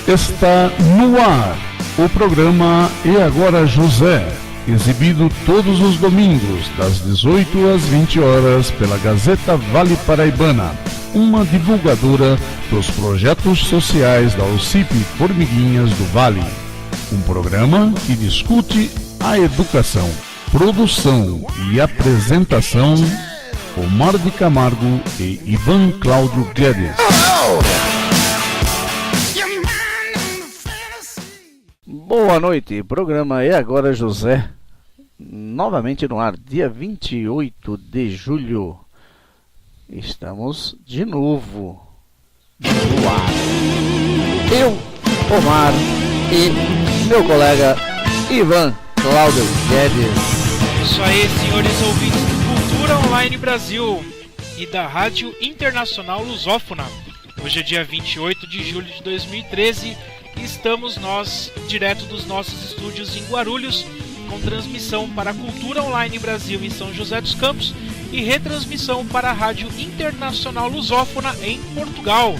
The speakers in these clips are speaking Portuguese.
Está no ar o programa E Agora José, exibido todos os domingos, das 18 às 20 horas, pela Gazeta Vale Paraibana, uma divulgadora dos projetos sociais da OCIP Formiguinhas do Vale. Um programa que discute a educação. Produção e apresentação, Omar de Camargo e Ivan Cláudio Guedes. Boa noite, programa E Agora José, novamente no ar, dia 28 de julho. Estamos de novo no ar. Eu, Omar e meu colega Ivan Cláudio Guedes. Isso aí, senhores ouvintes do Cultura Online Brasil e da Rádio Internacional Lusófona. Hoje é dia 28 de julho de 2013 e estamos nós direto dos nossos estúdios em Guarulhos, com transmissão para a Cultura Online Brasil em São José dos Campos e retransmissão para a Rádio Internacional Lusófona em Portugal.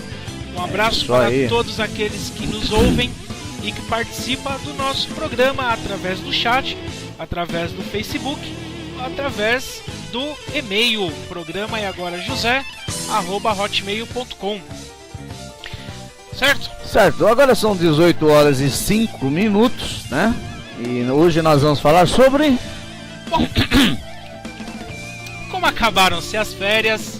Um abraço para todos aqueles que nos ouvem e que participam do nosso programa através do chat, através do Facebook, através do e-mail, programa eagorajosé@hotmail.com. Certo? Certo, agora são 18 horas e 5 minutos, né? E hoje nós vamos falar sobre... Bom, como acabaram-se as férias,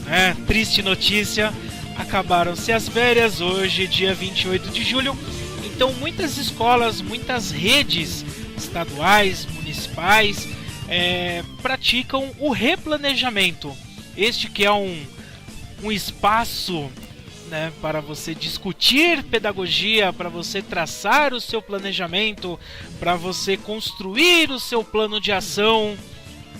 né? Triste notícia, acabaram-se as férias, hoje dia 28 de julho. Então muitas escolas, muitas redes estaduais, municipais, praticam o replanejamento. Este que é um espaço, né, para você discutir pedagogia, para você traçar o seu planejamento, para você construir o seu plano de ação,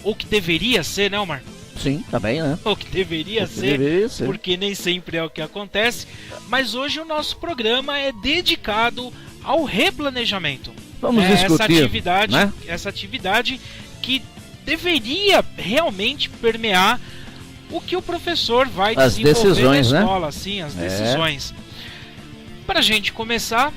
ou que deveria ser, né, Omar? Sim, também, né? Ou que deveria ser, porque nem sempre é o que acontece. Mas hoje o nosso programa é dedicado ao replanejamento. Vamos discutir, essa atividade que deveria realmente permear o que o professor vai desenvolver na escola, sim, as decisões. Para a gente começar,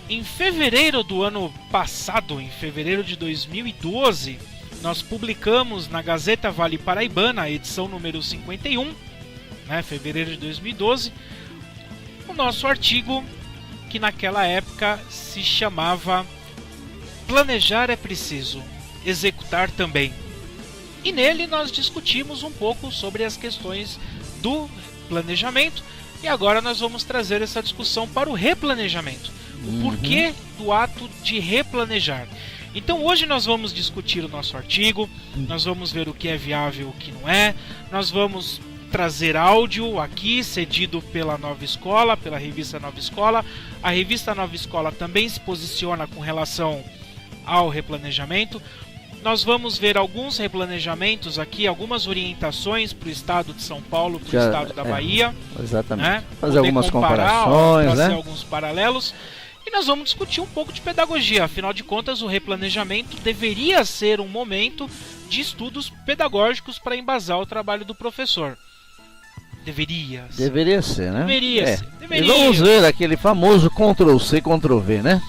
em fevereiro do ano passado, em fevereiro de 2012, nós publicamos na Gazeta Vale Paraibana, a edição número 51, né, fevereiro de 2012, o nosso artigo que naquela época se chamava Planejar é preciso, executar também. E nele nós discutimos um pouco sobre as questões do planejamento e agora nós vamos trazer essa discussão para o replanejamento. O porquê do ato de replanejar. Então hoje nós vamos discutir o nosso artigo, nós vamos ver o que é viável e o que não é, nós vamos trazer áudio aqui cedido pela Nova Escola, pela revista Nova Escola. A revista Nova Escola também se posiciona com relação ao replanejamento. Nós vamos ver alguns replanejamentos aqui, algumas orientações para o estado de São Paulo, para o estado da Bahia. Exatamente. Né? Fazer algumas comparações, trazer né? alguns paralelos. E nós vamos discutir um pouco de pedagogia. Afinal de contas, o replanejamento deveria ser um momento de estudos pedagógicos para embasar o trabalho do professor. Deveria ser, né? Deveria. E vamos ver aquele famoso Ctrl+C, Ctrl+V, né?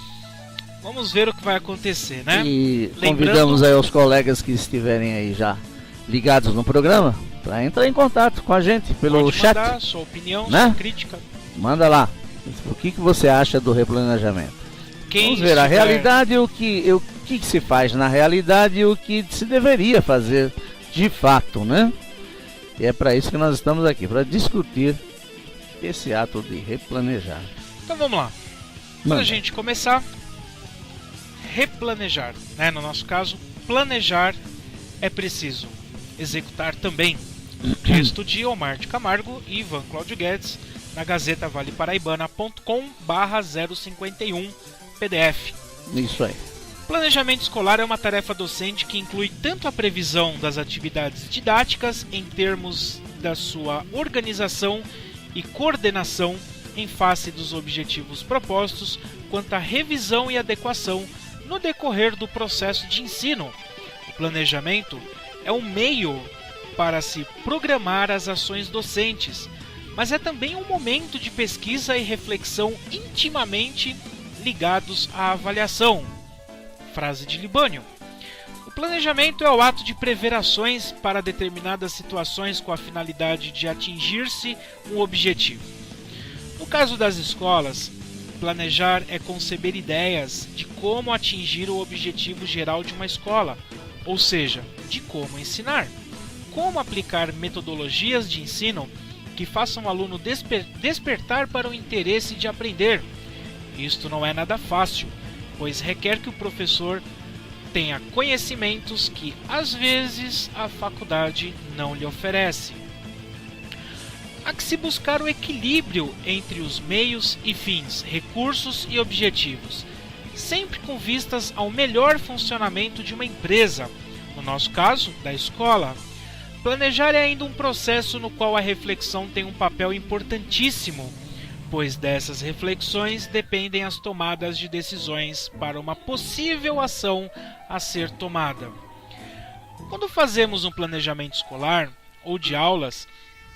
Vamos ver o que vai acontecer, né? E convidamos aí os colegas que estiverem aí já ligados no programa para entrar em contato com a gente pelo chat. Pode mandar sua opinião, né? sua crítica. Manda lá. O que você acha do replanejamento? Vamos ver a realidade, o que se faz na realidade e o que se deveria fazer de fato, né? E é para isso que nós estamos aqui, para discutir esse ato de replanejar. Então vamos lá. Para a gente começar, replanejar, né? No nosso caso, planejar é preciso, executar também. Texto de Omar de Camargo e Ivan Cláudio Guedes, na Gazeta valeparaibana.com/051 PDF. Isso aí. Planejamento escolar é uma tarefa docente que inclui tanto a previsão das atividades didáticas em termos da sua organização e coordenação em face dos objetivos propostos, quanto a revisão e adequação no decorrer do processo de ensino. O planejamento é um meio para se programar as ações docentes, mas é também um momento de pesquisa e reflexão intimamente ligados à avaliação. Frase de Libânio. O planejamento é o ato de prever ações para determinadas situações com a finalidade de atingir-se um objetivo. No caso das escolas, planejar é conceber ideias de como atingir o objetivo geral de uma escola, ou seja, de como ensinar, como aplicar metodologias de ensino que façam o aluno despertar para o interesse de aprender. Isto não é nada fácil, pois requer que o professor tenha conhecimentos que, às vezes, a faculdade não lhe oferece. Há que se buscar o equilíbrio entre os meios e fins, recursos e objetivos, sempre com vistas ao melhor funcionamento de uma empresa, no nosso caso, da escola. Planejar é ainda um processo no qual a reflexão tem um papel importantíssimo, pois dessas reflexões dependem as tomadas de decisões para uma possível ação a ser tomada. Quando fazemos um planejamento escolar ou de aulas,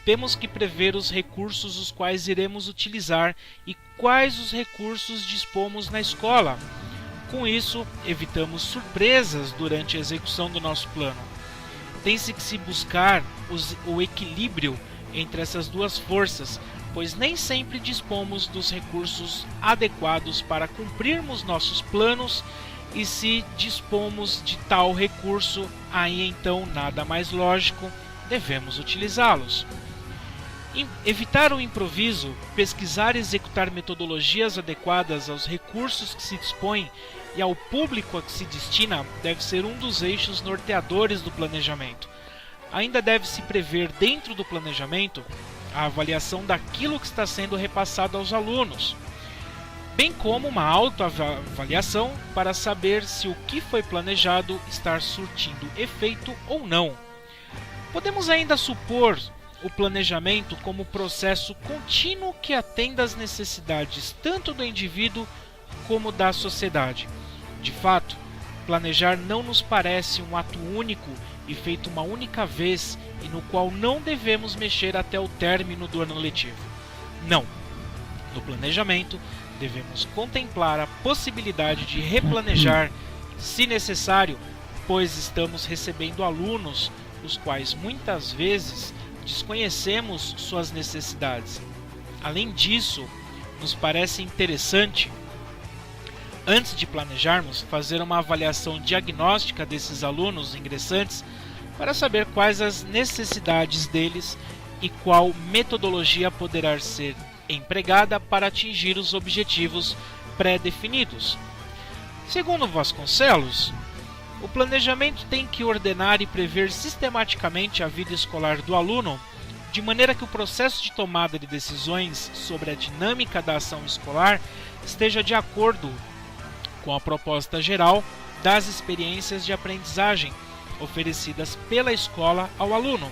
temos que prever os recursos os quais iremos utilizar e quais os recursos dispomos na escola. Com isso, evitamos surpresas durante a execução do nosso plano. Tem-se que se buscar o equilíbrio entre essas duas forças, pois nem sempre dispomos dos recursos adequados para cumprirmos nossos planos, e se dispomos de tal recurso, aí então nada mais lógico, devemos utilizá-los. Evitar o improviso, pesquisar e executar metodologias adequadas aos recursos que se dispõe e ao público a que se destina deve ser um dos eixos norteadores do planejamento. Ainda deve-se prever dentro do planejamento a avaliação daquilo que está sendo repassado aos alunos, bem como uma autoavaliação para saber se o que foi planejado está surtindo efeito ou não. Podemos ainda supor o planejamento como processo contínuo que atenda às necessidades tanto do indivíduo como da sociedade. De fato, planejar não nos parece um ato único e feito uma única vez e no qual não devemos mexer até o término do ano letivo. Não. No planejamento, devemos contemplar a possibilidade de replanejar, se necessário, pois estamos recebendo alunos, os quais muitas vezes desconhecemos suas necessidades. Além disso, nos parece interessante, antes de planejarmos, fazer uma avaliação diagnóstica desses alunos ingressantes para saber quais as necessidades deles e qual metodologia poderá ser empregada para atingir os objetivos pré-definidos. Segundo Vasconcelos, o planejamento tem que ordenar e prever sistematicamente a vida escolar do aluno, de maneira que o processo de tomada de decisões sobre a dinâmica da ação escolar esteja de acordo com a proposta geral das experiências de aprendizagem oferecidas pela escola ao aluno,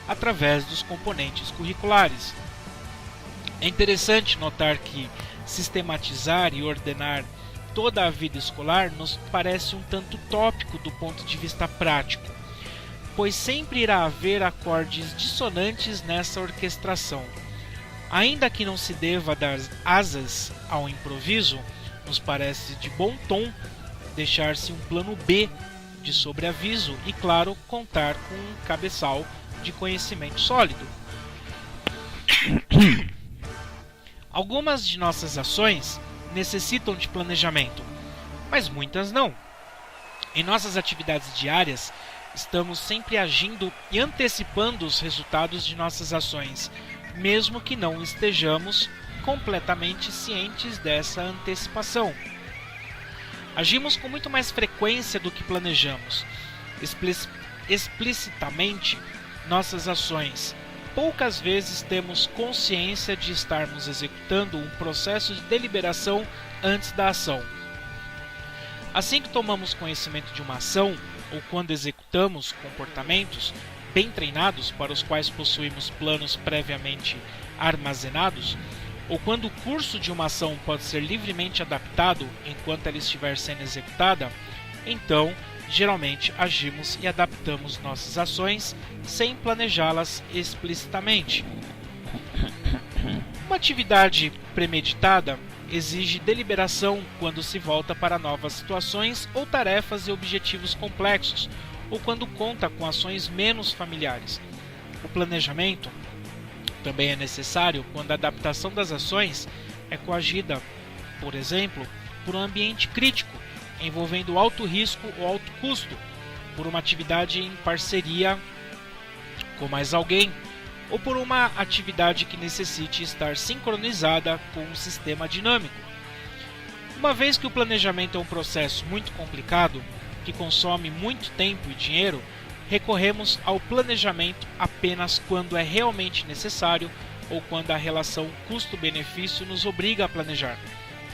através dos componentes curriculares. É interessante notar que sistematizar e ordenar toda a vida escolar nos parece um tanto utópico do ponto de vista prático, pois sempre irá haver acordes dissonantes nessa orquestração. Ainda que não se deva dar asas ao improviso, nos parece de bom tom deixar-se um plano B de sobreaviso e, claro, contar com um cabeçal de conhecimento sólido. Algumas de nossas ações necessitam de planejamento, mas muitas não. Em nossas atividades diárias, estamos sempre agindo e antecipando os resultados de nossas ações, mesmo que não estejamos completamente cientes dessa antecipação. Agimos com muito mais frequência do que planejamos. Explicitamente, nossas ações. Poucas vezes temos consciência de estarmos executando um processo de deliberação antes da ação. Assim que tomamos conhecimento de uma ação, ou quando executamos comportamentos bem treinados para os quais possuímos planos previamente armazenados, ou quando o curso de uma ação pode ser livremente adaptado enquanto ela estiver sendo executada, então, geralmente, agimos e adaptamos nossas ações sem planejá-las explicitamente. Uma atividade premeditada exige deliberação quando se volta para novas situações ou tarefas e objetivos complexos, ou quando conta com ações menos familiares. O planejamento também é necessário quando a adaptação das ações é coagida, por exemplo, por um ambiente crítico, envolvendo alto risco ou alto custo, por uma atividade em parceria com mais alguém, ou por uma atividade que necessite estar sincronizada com um sistema dinâmico. Uma vez que o planejamento é um processo muito complicado, que consome muito tempo e dinheiro, recorremos ao planejamento apenas quando é realmente necessário ou quando a relação custo-benefício nos obriga a planejar.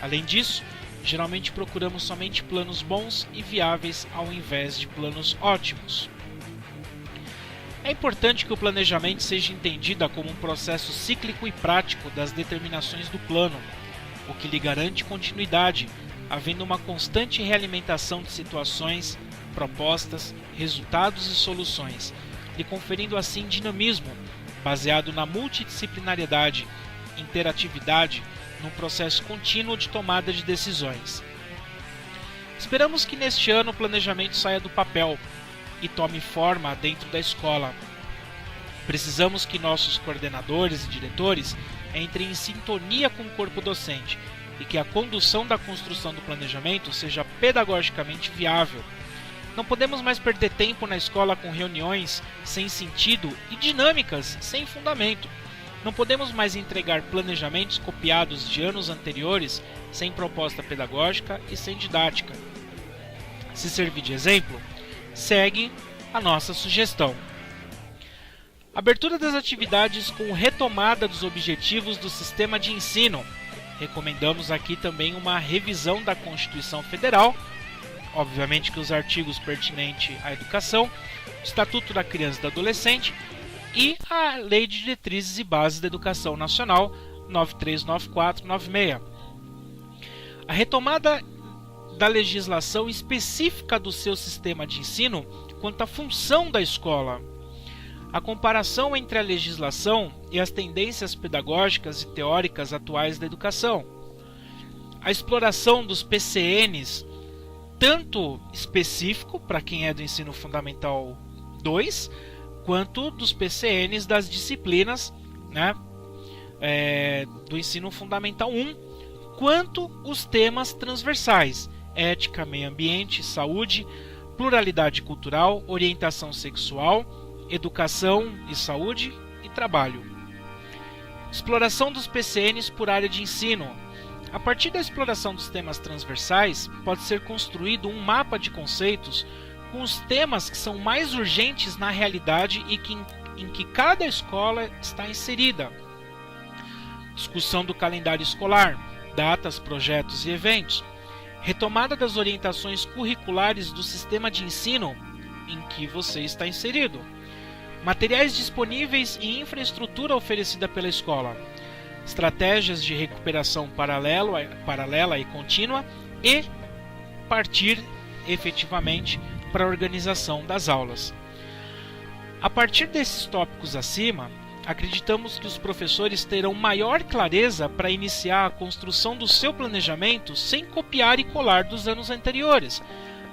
Além disso, geralmente procuramos somente planos bons e viáveis ao invés de planos ótimos. É importante que o planejamento seja entendido como um processo cíclico e prático das determinações do plano, o que lhe garante continuidade, havendo uma constante realimentação de situações, propostas, resultados e soluções, lhe conferindo assim dinamismo, baseado na multidisciplinariedade, interatividade, num processo contínuo de tomada de decisões. Esperamos que neste ano o planejamento saia do papel e tome forma dentro da escola. Precisamos que nossos coordenadores e diretores entrem em sintonia com o corpo docente e que a condução da construção do planejamento seja pedagogicamente viável. Não podemos mais perder tempo na escola com reuniões sem sentido e dinâmicas sem fundamento. Não podemos mais entregar planejamentos copiados de anos anteriores sem proposta pedagógica e sem didática. Se servir de exemplo, segue a nossa sugestão. Abertura das atividades com retomada dos objetivos do sistema de ensino. Recomendamos aqui também uma revisão da Constituição Federal, obviamente que os artigos pertinentes à educação, o Estatuto da Criança e do Adolescente e a Lei de Diretrizes e Bases da Educação Nacional 939496. A retomada da legislação específica do seu sistema de ensino quanto à função da escola. A comparação entre a legislação e as tendências pedagógicas e teóricas atuais da educação. A exploração dos PCNs, tanto específico para quem é do ensino fundamental 2, quanto dos PCNs das disciplinas, do ensino fundamental 1, quanto os temas transversais, ética, meio ambiente, saúde, pluralidade cultural, orientação sexual, educação e saúde e trabalho. Exploração dos PCNs por área de ensino. A partir da exploração dos temas transversais, pode ser construído um mapa de conceitos com os temas que são mais urgentes na realidade e em que cada escola está inserida. Discussão do calendário escolar, datas, projetos e eventos. Retomada das orientações curriculares do sistema de ensino em que você está inserido. Materiais disponíveis e infraestrutura oferecida pela escola. Estratégias de recuperação paralela e contínua e partir efetivamente para a organização das aulas. A partir desses tópicos acima, acreditamos que os professores terão maior clareza para iniciar a construção do seu planejamento sem copiar e colar dos anos anteriores.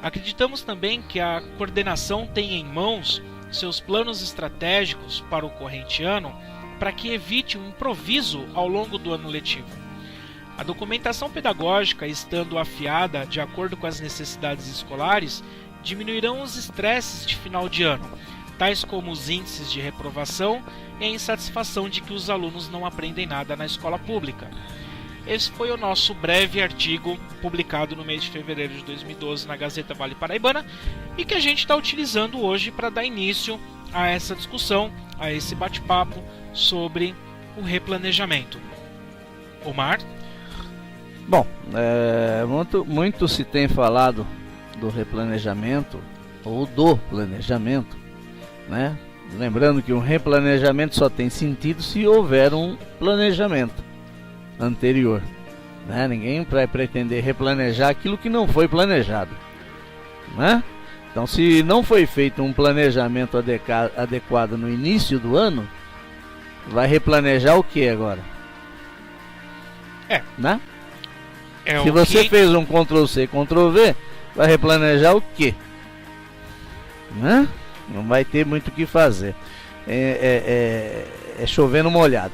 Acreditamos também que a coordenação tenha em mãos seus planos estratégicos para o corrente ano para que evite um improviso ao longo do ano letivo. A documentação pedagógica, estando afiada de acordo com as necessidades escolares, diminuirão os estresses de final de ano, tais como os índices de reprovação e a insatisfação de que os alunos não aprendem nada na escola pública. Esse foi o nosso breve artigo publicado no mês de fevereiro de 2012 na Gazeta Vale Paraibana e que a gente está utilizando hoje para dar início a essa discussão, a esse bate-papo sobre o replanejamento. Omar? Bom, muito se tem falado do replanejamento ou do planejamento, né? Lembrando que um replanejamento só tem sentido se houver um planejamento anterior, né? Ninguém vai pretender replanejar aquilo que não foi planejado, né? Então, se não foi feito um planejamento adequado no início do ano, vai replanejar o que agora? Né? Se você fez um Ctrl+C, Ctrl+V, vai replanejar o quê? Né? Não vai ter muito o que fazer. É chovendo molhado.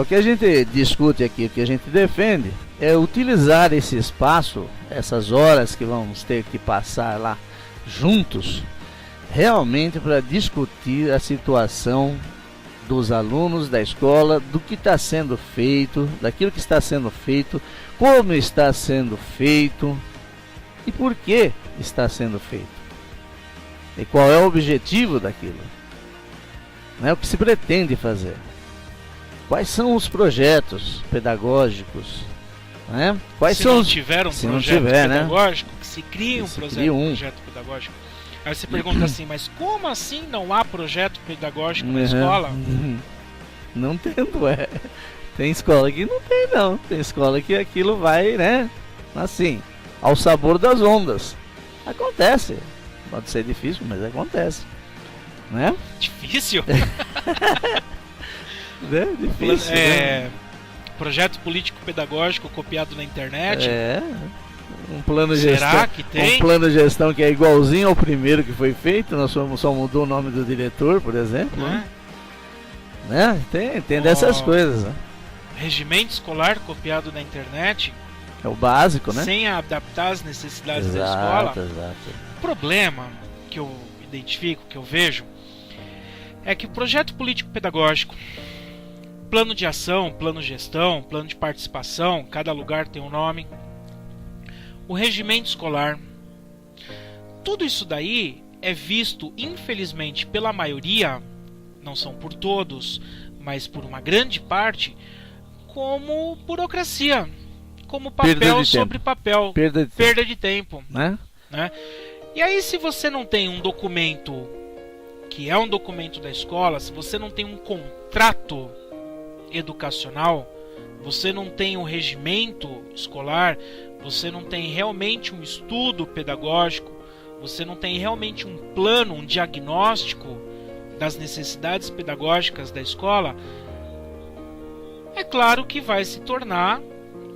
O que a gente discute aqui, o que a gente defende, é utilizar esse espaço, essas horas que vamos ter que passar lá juntos, realmente para discutir a situação dos alunos da escola, do que está sendo feito, daquilo que está sendo feito, como está sendo feito e por que está sendo feito. E qual é o objetivo daquilo? Né? O que se pretende fazer? Quais são os projetos pedagógicos? Né? Quais se não tiver um projeto pedagógico, né? que se crie um projeto pedagógico. Aí você pergunta assim, mas como assim não há projeto pedagógico na escola? Não tem, ué. Tem escola que não tem, não. Tem escola que aquilo vai, né? Assim, ao sabor das ondas. Acontece. Pode ser difícil, mas acontece. Né? Difícil? É difícil. Né? Projeto político-pedagógico copiado na internet. Um plano de Será gestão, que tem? Um plano de gestão que é igualzinho ao primeiro que foi feito, nós só mudou o nome do diretor, por exemplo. Né? Tem dessas coisas. Né? Regimento escolar copiado na internet. É o básico, né? Sem adaptar as necessidades da escola. Exato. O problema que eu identifico, que eu vejo, é que o projeto político-pedagógico, plano de ação, plano de gestão, plano de participação, cada lugar tem um nome, o regimento escolar, tudo isso daí é visto, infelizmente, pela maioria, não são por todos, mas por uma grande parte, como burocracia, como papel sobre papel, perda de tempo. Né? E aí, se você não tem um documento que é um documento da escola, se você não tem um contrato educacional, você não tem um regimento escolar, você não tem realmente um estudo pedagógico, você não tem realmente um plano, um diagnóstico das necessidades pedagógicas da escola, é claro que vai se tornar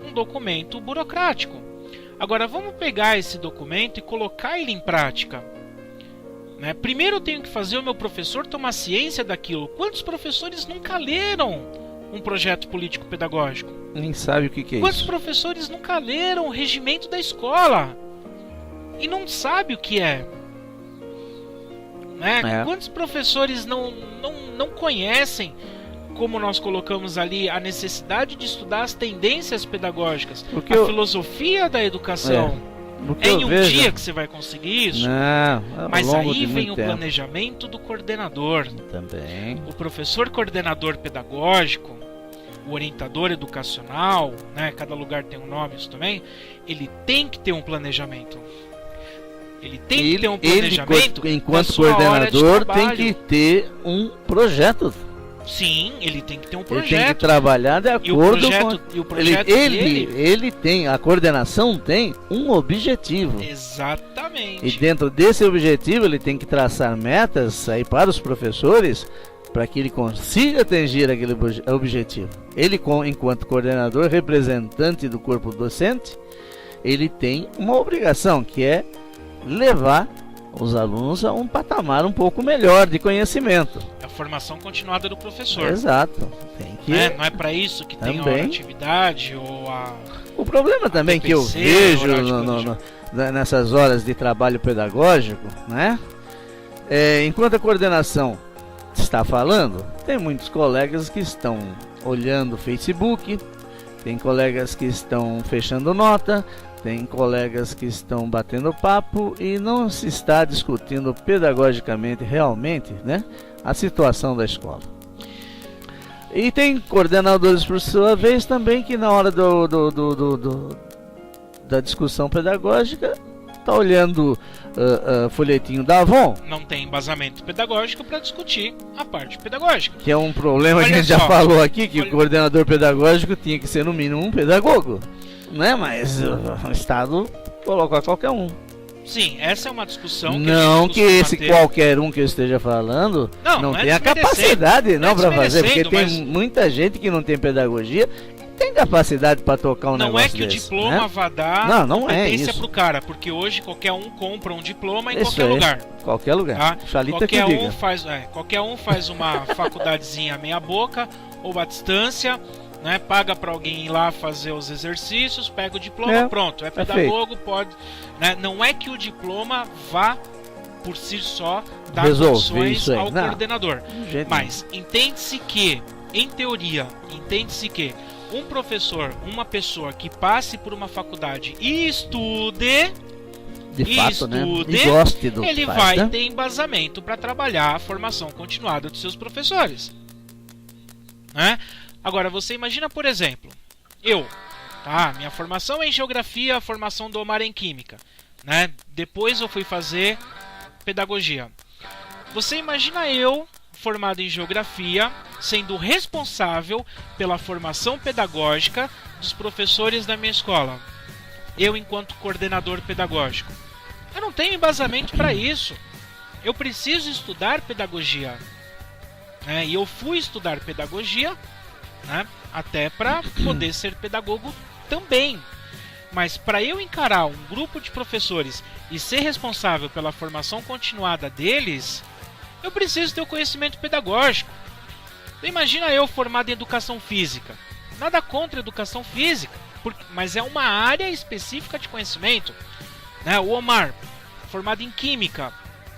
um documento burocrático. Agora, vamos pegar esse documento e colocar ele em prática. Né? Primeiro eu tenho que fazer o meu professor tomar ciência daquilo. Quantos professores nunca leram um projeto político-pedagógico? Nem sabe o que é isso. Quantos professores nunca leram o regimento da escola? E não sabe o que é? Né? Quantos professores não conhecem, como nós colocamos ali, a necessidade de estudar as tendências pedagógicas, a filosofia da educação? É em um dia que você vai conseguir isso? Não, mas aí vem o planejamento do coordenador. Também. O professor coordenador pedagógico, o orientador educacional, né? Cada lugar tem um nome, isso também. Ele tem que ter um planejamento. Ele tem que ter um planejamento. Ele, enquanto coordenador, tem que ter um projeto. Sim, ele tem que ter um projeto. Ele tem que trabalhar de acordo com... o projeto ele tem, a coordenação tem um objetivo. Exatamente. E dentro desse objetivo ele tem que traçar metas aí para os professores para que ele consiga atingir aquele objetivo. Ele, enquanto coordenador, representante do corpo docente, ele tem uma obrigação, que é levar os alunos a um patamar um pouco melhor de conhecimento. É a formação continuada do professor. Exato. Tem que... Não é para isso que tem a hora atividade ou a... O problema também que eu vejo nessas horas de trabalho pedagógico, né? Enquanto a coordenação está falando, tem muitos colegas que estão olhando o Facebook, tem colegas que estão fechando nota, tem colegas que estão batendo papo e não se está discutindo pedagogicamente realmente, né, a situação da escola. E tem coordenadores, por sua vez, também que na hora da discussão pedagógica está olhando folhetinho da Avon. Não tem embasamento pedagógico para discutir a parte pedagógica. Que é um problema que a gente já falou aqui, que o coordenador pedagógico tinha que ser no mínimo um pedagogo. Né? Mas o Estado coloca qualquer um. Sim, essa é uma discussão que não que esse qualquer um que eu esteja falando não tem a capacidade não para fazer, porque tem muita gente que não tem pedagogia tem capacidade para tocar um negócio Não é que desse, o diploma né? vá dar não competência é isso pro cara, porque hoje qualquer um compra um diploma em isso qualquer lugar. Qualquer lugar. Tá? Xalita que diga. Qualquer um faz uma faculdadezinha meia boca ou à distância, né? Paga para alguém ir lá fazer os exercícios, pega o diploma, pronto, é pedagogo, pode, né? Não é que o diploma vá por si só dar funções ao coordenador, mas entende-se que, em teoria, um professor, uma pessoa que passe por uma faculdade e estude, de fato, né? E goste do ele vai ter embasamento para trabalhar a formação continuada dos seus professores, né? Agora, você imagina, por exemplo, minha formação é em geografia, a formação do Omar em química, né? Depois eu fui fazer pedagogia. Você imagina eu, formado em geografia, sendo responsável pela formação pedagógica dos professores da minha escola. Eu, enquanto coordenador pedagógico. Eu não tenho embasamento para isso. Eu preciso estudar pedagogia. Né? E eu fui estudar pedagogia, né? Até para poder ser pedagogo também. Mas para eu encarar um grupo de professores e ser responsável pela formação continuada deles, eu preciso ter o conhecimento pedagógico. Então, imagina eu formado em educação física. Nada contra a educação física, mas é uma área específica de conhecimento. Né? O Omar, formado em química,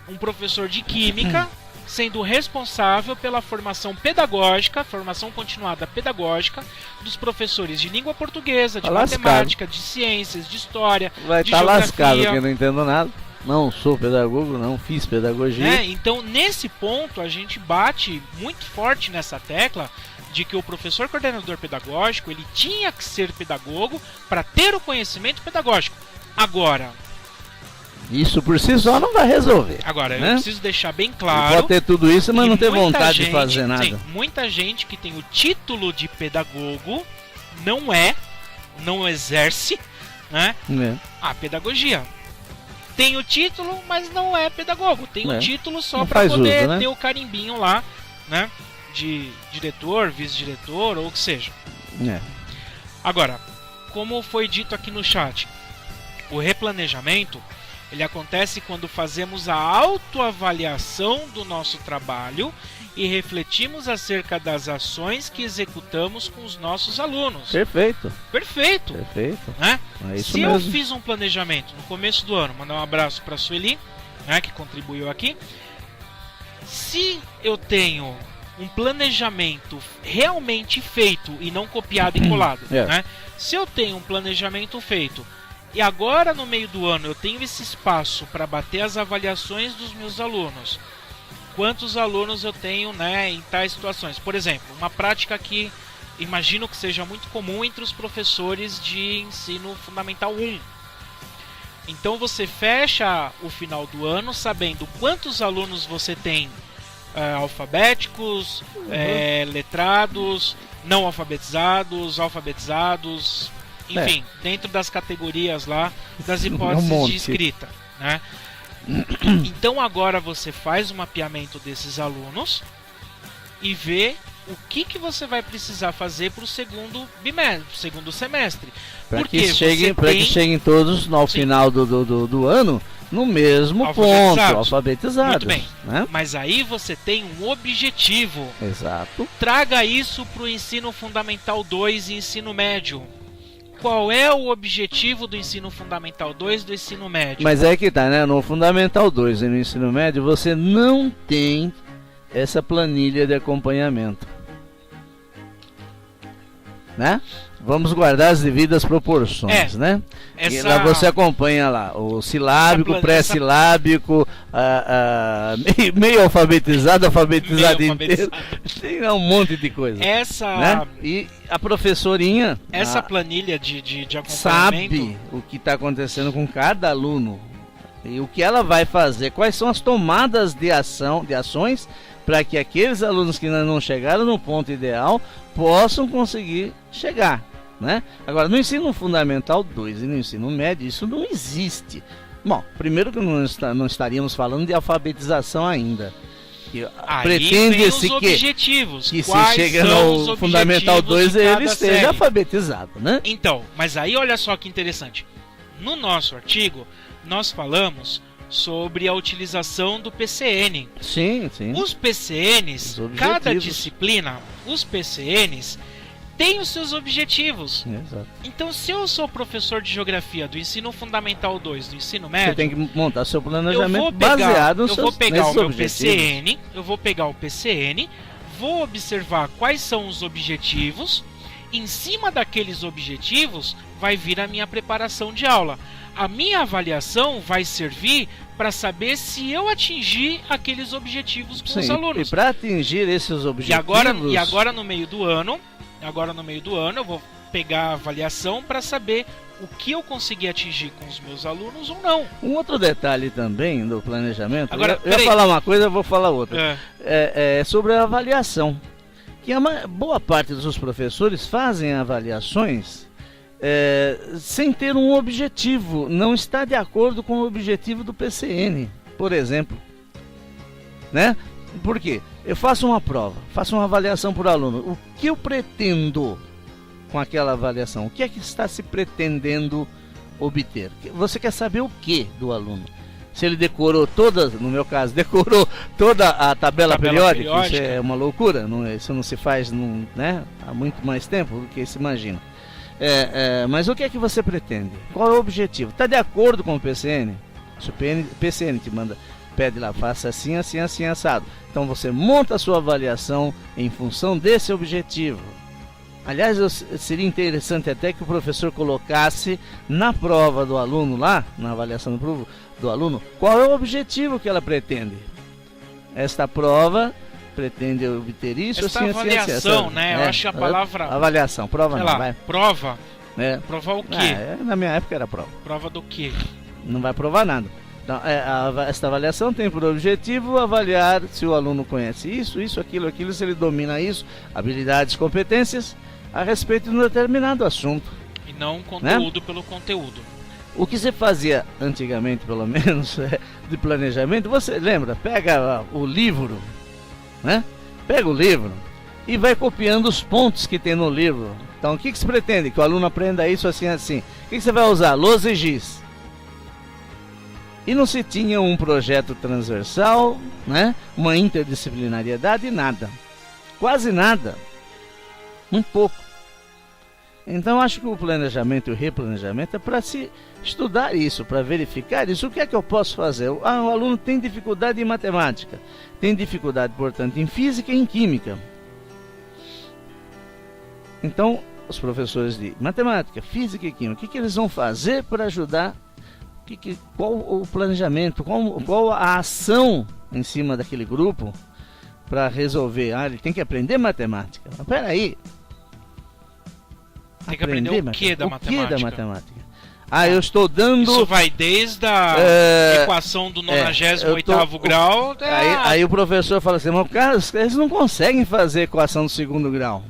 um professor de química, sendo responsável pela formação pedagógica, formação continuada pedagógica, dos professores de língua portuguesa, de matemática, de ciências, de história, vai de geografia. Lascado, que eu não entendo nada. Não sou pedagogo, não fiz pedagogia. Então, nesse ponto, a gente bate muito forte nessa tecla de que o professor coordenador pedagógico, ele tinha que ser pedagogo para ter o conhecimento pedagógico. Agora, isso por si só não vai resolver. Agora, né? Eu preciso deixar bem claro... Pode ter tudo isso, mas não ter vontade de fazer nada. Sim, muita gente que tem o título de pedagogo não exerce, né? A pedagogia. Tem o título, mas não é pedagogo. Tem o título só para poder ter o carimbinho lá, né? De diretor, vice-diretor ou o que seja. Agora, como foi dito aqui no chat, o replanejamento, ele acontece quando fazemos a autoavaliação do nosso trabalho e refletimos acerca das ações que executamos com os nossos alunos. Perfeito. Né? É isso Se mesmo. eu fiz um planejamento no começo do ano, mandar um abraço para a Sueli, né, que contribuiu aqui. Se eu tenho um planejamento realmente feito e não copiado e colado, né? Se eu tenho um planejamento feito e agora no meio do ano eu tenho esse espaço para bater as avaliações dos meus alunos, quantos alunos eu tenho, né, em tais situações? Por exemplo, uma prática que imagino que seja muito comum entre os professores de ensino fundamental 1. Então você fecha o final do ano sabendo quantos alunos você tem alfabéticos, letrados, não alfabetizados, alfabetizados, enfim, dentro das categorias lá, das hipóteses de escrita, né? Então agora você faz o mapeamento desses alunos e vê o que você vai precisar fazer para o segundo semestre. Para que cheguem todos ao final do ano no mesmo ponto, alfabetizados. Muito bem, né? Mas aí você tem um objetivo. Exato. Traga isso para o ensino fundamental 2 e ensino médio. Qual é o objetivo do ensino fundamental 2 do ensino médio? Mas é que tá, né? No fundamental 2 e no ensino médio você não tem essa planilha de acompanhamento, né? Vamos guardar as devidas proporções, né? E lá você acompanha lá o silábico, pré-silábico, meio alfabetizado, alfabetizado inteiro. Tem um monte de coisa. Né? E a professorinha... Essa planilha de acompanhamento... sabe o que está acontecendo com cada aluno. E o que ela vai fazer, quais são as tomadas de ações para que aqueles alunos que ainda não chegaram no ponto ideal possam conseguir chegar, né? Agora, no ensino fundamental 2 e no ensino médio, isso não existe. Bom, primeiro que não estaríamos falando de alfabetização ainda, Que pretende-se que objetivos. Que se chega no Fundamental 2 ele esteja alfabetizado, né? Então, mas aí olha só que interessante. No nosso artigo, nós falamos sobre a utilização do PCN. Sim. Os PCNs, cada disciplina, os PCNs têm os seus objetivos. Exato. Então, se eu sou professor de Geografia do Ensino Fundamental 2, do Ensino Médio... Você tem que montar seu planejamento baseado nos seus objetivos. Eu vou pegar o meu PCN, eu vou pegar o PCN, vou observar quais são os objetivos, em cima daqueles objetivos vai vir a minha preparação de aula. A minha avaliação vai servir para saber se eu atingi aqueles objetivos com os alunos. E para atingir esses objetivos... E agora no meio do ano, eu vou pegar a avaliação para saber o que eu consegui atingir com os meus alunos ou não. Um outro detalhe também do planejamento, eu ia falar uma coisa, eu vou falar outra. É sobre a avaliação. Que a boa parte dos professores fazem avaliações sem ter um objetivo, não está de acordo com o objetivo do PCN, por exemplo, né? Por quê? Eu faço uma prova, faço uma avaliação por aluno. O que eu pretendo com aquela avaliação? O que é que está se pretendendo obter? Você quer saber o que do aluno? Se ele decorou no meu caso, decorou toda a tabela periódica, isso é uma loucura, isso não se faz há muito mais tempo do que se imagina. Mas o que é que você pretende? Qual é o objetivo? Está de acordo com o PCN? Se o PCN te pede lá, faça assim, assim, assim, assado. Então você monta a sua avaliação em função desse objetivo. Aliás, seria interessante até que o professor colocasse na prova do aluno lá, na avaliação do aluno, qual é o objetivo que ela pretende. Esta prova pretende obter isso, essa assim, avaliação, assim, né? Eu acho a palavra... Avaliação, prova não, vai. Prova? Provar o quê? Na minha época era prova. Prova do quê? Não vai provar nada. Então, esta avaliação tem por objetivo avaliar se o aluno conhece isso, aquilo, se ele domina isso, habilidades, competências, a respeito de um determinado assunto. E não conteúdo pelo conteúdo. O que se fazia antigamente, pelo menos, de planejamento, você lembra? Pega o livro, né? Pega o livro e vai copiando os pontos que tem no livro. Então, o que se pretende? Que o aluno aprenda isso assim, assim. O que você vai usar? Los e giz. E não se tinha um projeto transversal, né? Uma interdisciplinariedade, nada. Quase nada. Muito pouco. Então acho que o planejamento e o replanejamento é para se estudar isso, para verificar isso. O que é que eu posso fazer? O aluno tem dificuldade em matemática, tem dificuldade, portanto, em física e em química. Então, os professores de matemática, física e química, o que eles vão fazer para ajudar? Qual o planejamento, qual a ação em cima daquele grupo para resolver? Ele tem que aprender matemática. Mas peraí. Tem que aprender o que da matemática? Eu estou dando... Isso vai desde a equação do 98º grau... Aí o professor fala assim, mas cara, eles não conseguem fazer equação do 2º grau.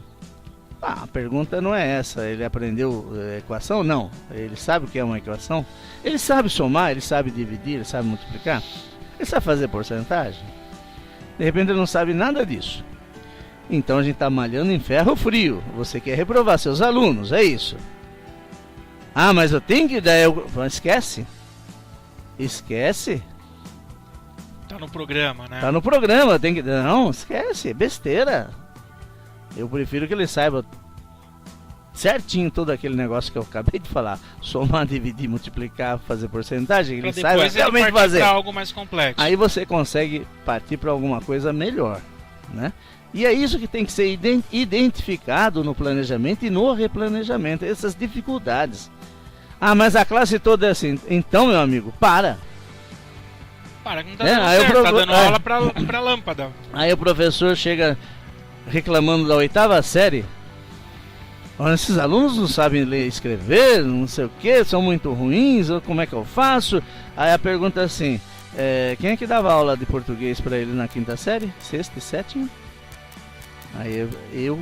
A pergunta não é essa. Ele aprendeu equação? Não. Ele sabe o que é uma equação? Ele sabe somar, ele sabe dividir, ele sabe multiplicar? Ele sabe fazer porcentagem? De repente ele não sabe nada disso. Então a gente está malhando em ferro frio. Você quer reprovar seus alunos, é isso. Mas eu tenho que dar... Esquece. Esquece. Tá no programa, né? Tá no programa, tem que... Não, esquece, besteira. Eu prefiro que ele saiba certinho todo aquele negócio que eu acabei de falar. Somar, dividir, multiplicar, fazer porcentagem. Que ele saiba realmente fazer. Pra algo mais complexo. Aí você consegue partir para alguma coisa melhor, né? E é isso que tem que ser identificado no planejamento e no replanejamento, essas dificuldades. Mas a classe toda é assim. Então, meu amigo, para. Para, que não tá dando certo, tá dando aula pra lâmpada. Aí o professor chega reclamando da 8ª série. Olha, esses alunos não sabem ler e escrever, não sei o que, são muito ruins, como é que eu faço? Aí a pergunta é assim, quem é que dava aula de português para ele na 5ª série? 6ª e 7ª? Aí eu.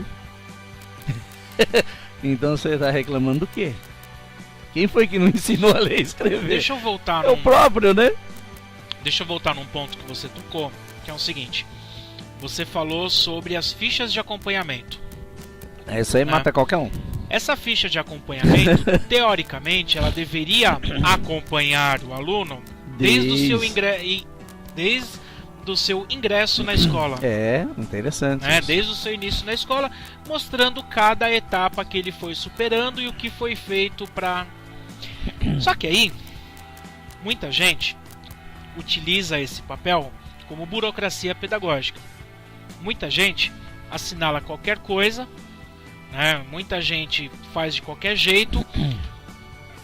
Então você está reclamando do quê? Quem foi que não ensinou a ler e escrever? Deixa eu voltar o próprio, né? Deixa eu voltar num ponto que você tocou, que é o seguinte. você falou sobre as fichas de acompanhamento. Isso aí mata qualquer um. Essa ficha de acompanhamento, teoricamente, ela deveria acompanhar o aluno desde o seu ingresso na escola. Interessante. Desde o seu início na escola, mostrando cada etapa que ele foi superando e o que foi feito para... Só que aí, muita gente utiliza esse papel como burocracia pedagógica. Muita gente assinala qualquer coisa, né? Muita gente faz de qualquer jeito,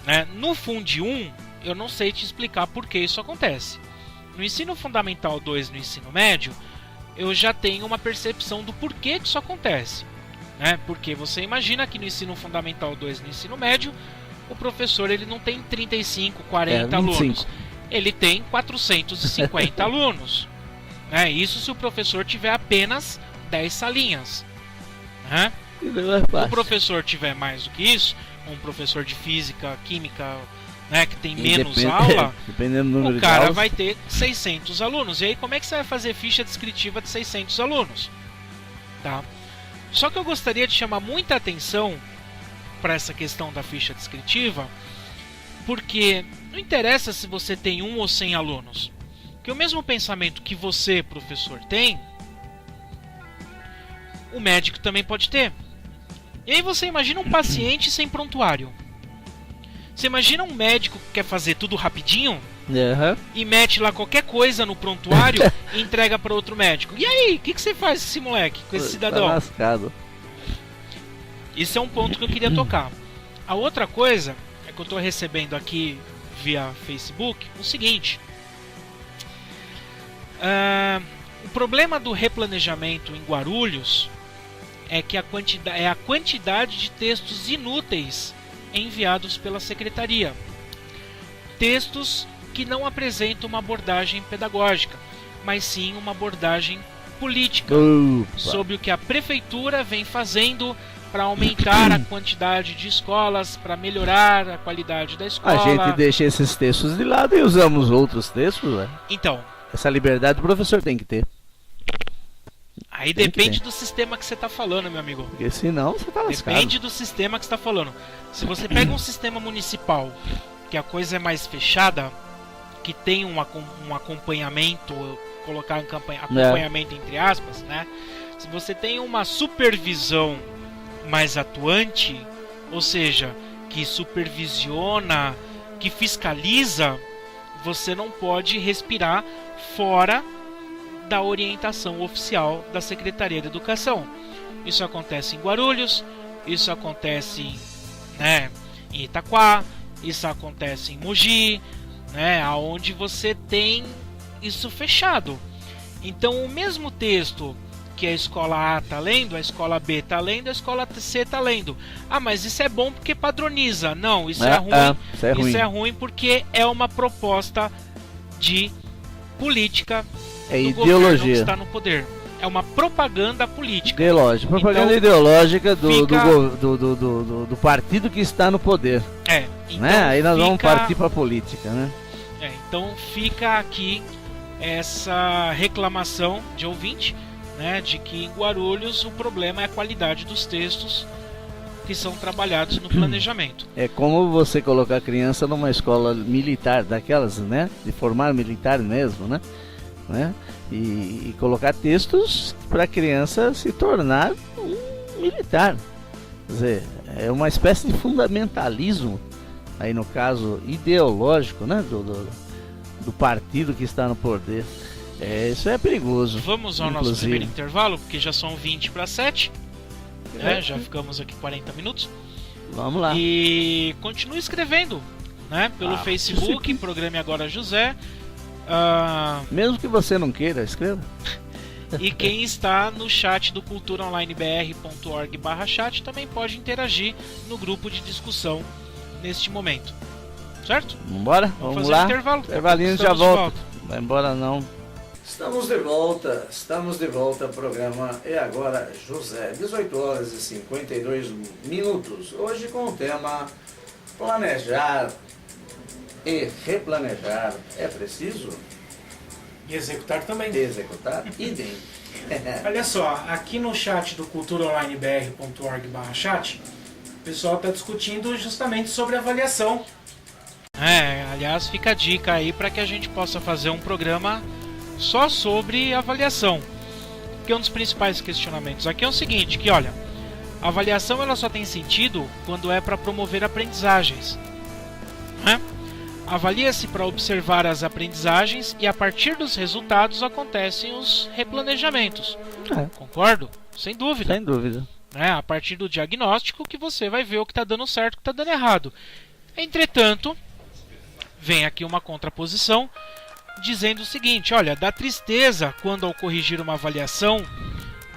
né? No Fundi 1, eu não sei te explicar por que isso acontece. No ensino fundamental 2, no ensino médio, eu já tenho uma percepção do porquê que isso acontece, né? Porque você imagina que no ensino fundamental 2, no ensino médio, o professor ele não tem 35, 40 alunos. Ele tem 450 alunos. Né? Isso se o professor tiver apenas 10 salinhas. Né? Se o professor tiver mais do que isso, um professor de física, química, né, que tem menos aula, dependendo do número o cara de vai ter 600 alunos. E aí como é que você vai fazer ficha descritiva de 600 alunos? Tá? Só que eu gostaria de chamar muita atenção para essa questão da ficha descritiva, porque não interessa se você tem 1 ou 100 alunos, que o mesmo pensamento que você, professor, tem, o médico também pode ter. E aí você imagina um paciente sem prontuário. Você imagina um médico que quer fazer tudo rapidinho e mete lá qualquer coisa no prontuário e entrega para outro médico. E aí, o que você faz com esse moleque, com esse cidadão? Tá lascado. Isso é um ponto que eu queria tocar. A outra coisa é que eu estou recebendo aqui via Facebook o seguinte. O problema do replanejamento em Guarulhos é que a quantidade de textos inúteis enviados pela secretaria. Textos que não apresentam uma abordagem pedagógica, mas sim uma abordagem política sobre o que a prefeitura vem fazendo para aumentar a quantidade de escolas, para melhorar a qualidade da escola. A gente deixa esses textos de lado e usamos outros textos, né? Então, essa liberdade o professor tem que ter. Aí depende do sistema que você está falando, meu amigo. Porque senão você tá lascado. Depende do sistema que você está falando. Se você pega um sistema municipal, que a coisa é mais fechada, que tem um acompanhamento, colocar acompanhamento entre aspas, né? Se você tem uma supervisão mais atuante, ou seja, que supervisiona, que fiscaliza, você não pode respirar fora da orientação oficial da Secretaria de Educação. Isso acontece em Guarulhos, isso acontece em Itaquá, isso acontece em Mogi, aonde você tem isso fechado. Então o mesmo texto que a escola A está lendo, a escola B está lendo, a escola C está lendo. Ah, mas isso é bom porque padroniza. Não, isso é ruim. Isso é ruim porque é uma proposta de política do governo que está no poder. É uma propaganda política. Ideológica. Propaganda então, ideológica do partido que está no poder. Então Aí nós vamos partir para a política, né? Então fica aqui essa reclamação de ouvinte, de que em Guarulhos o problema é a qualidade dos textos que são trabalhados no planejamento. É como você colocar a criança numa escola militar, daquelas, de formar militar mesmo, e colocar textos para a criança se tornar um militar. Quer dizer, é uma espécie de fundamentalismo, aí no caso ideológico, do partido que está no poder. Isso é perigoso. Vamos ao nosso primeiro intervalo, porque já são 20 para 7. Já ficamos aqui 40 minutos. Vamos lá. E continue escrevendo pelo Facebook, Programe Agora José. Mesmo que você não queira, escreva. E quem está no chat do culturaonlinebr.org/chat também pode interagir no grupo de discussão neste momento. Certo? Vambora? Vamos lá. Intervalo. Intervalinho, já volta. Vai embora não. Estamos de volta, o programa É Agora José, 18 horas e 52 minutos, hoje com o tema planejar e replanejar é preciso? E executar também. Executar, idem. Olha só, aqui no chat do culturaonlinebr.org/chat, o pessoal está discutindo justamente sobre avaliação. Aliás, fica a dica aí para que a gente possa fazer um programa só sobre avaliação. Porque um dos principais questionamentos aqui é o seguinte, que olha, a avaliação ela só tem sentido quando é para promover aprendizagens. Avalia-se para observar as aprendizagens e a partir dos resultados acontecem os replanejamentos. Concordo? Sem dúvida. Sem dúvida. A partir do diagnóstico que você vai ver o que está dando certo e o que está dando errado. Entretanto, vem aqui uma contraposição dizendo o seguinte, olha, dá tristeza quando ao corrigir uma avaliação,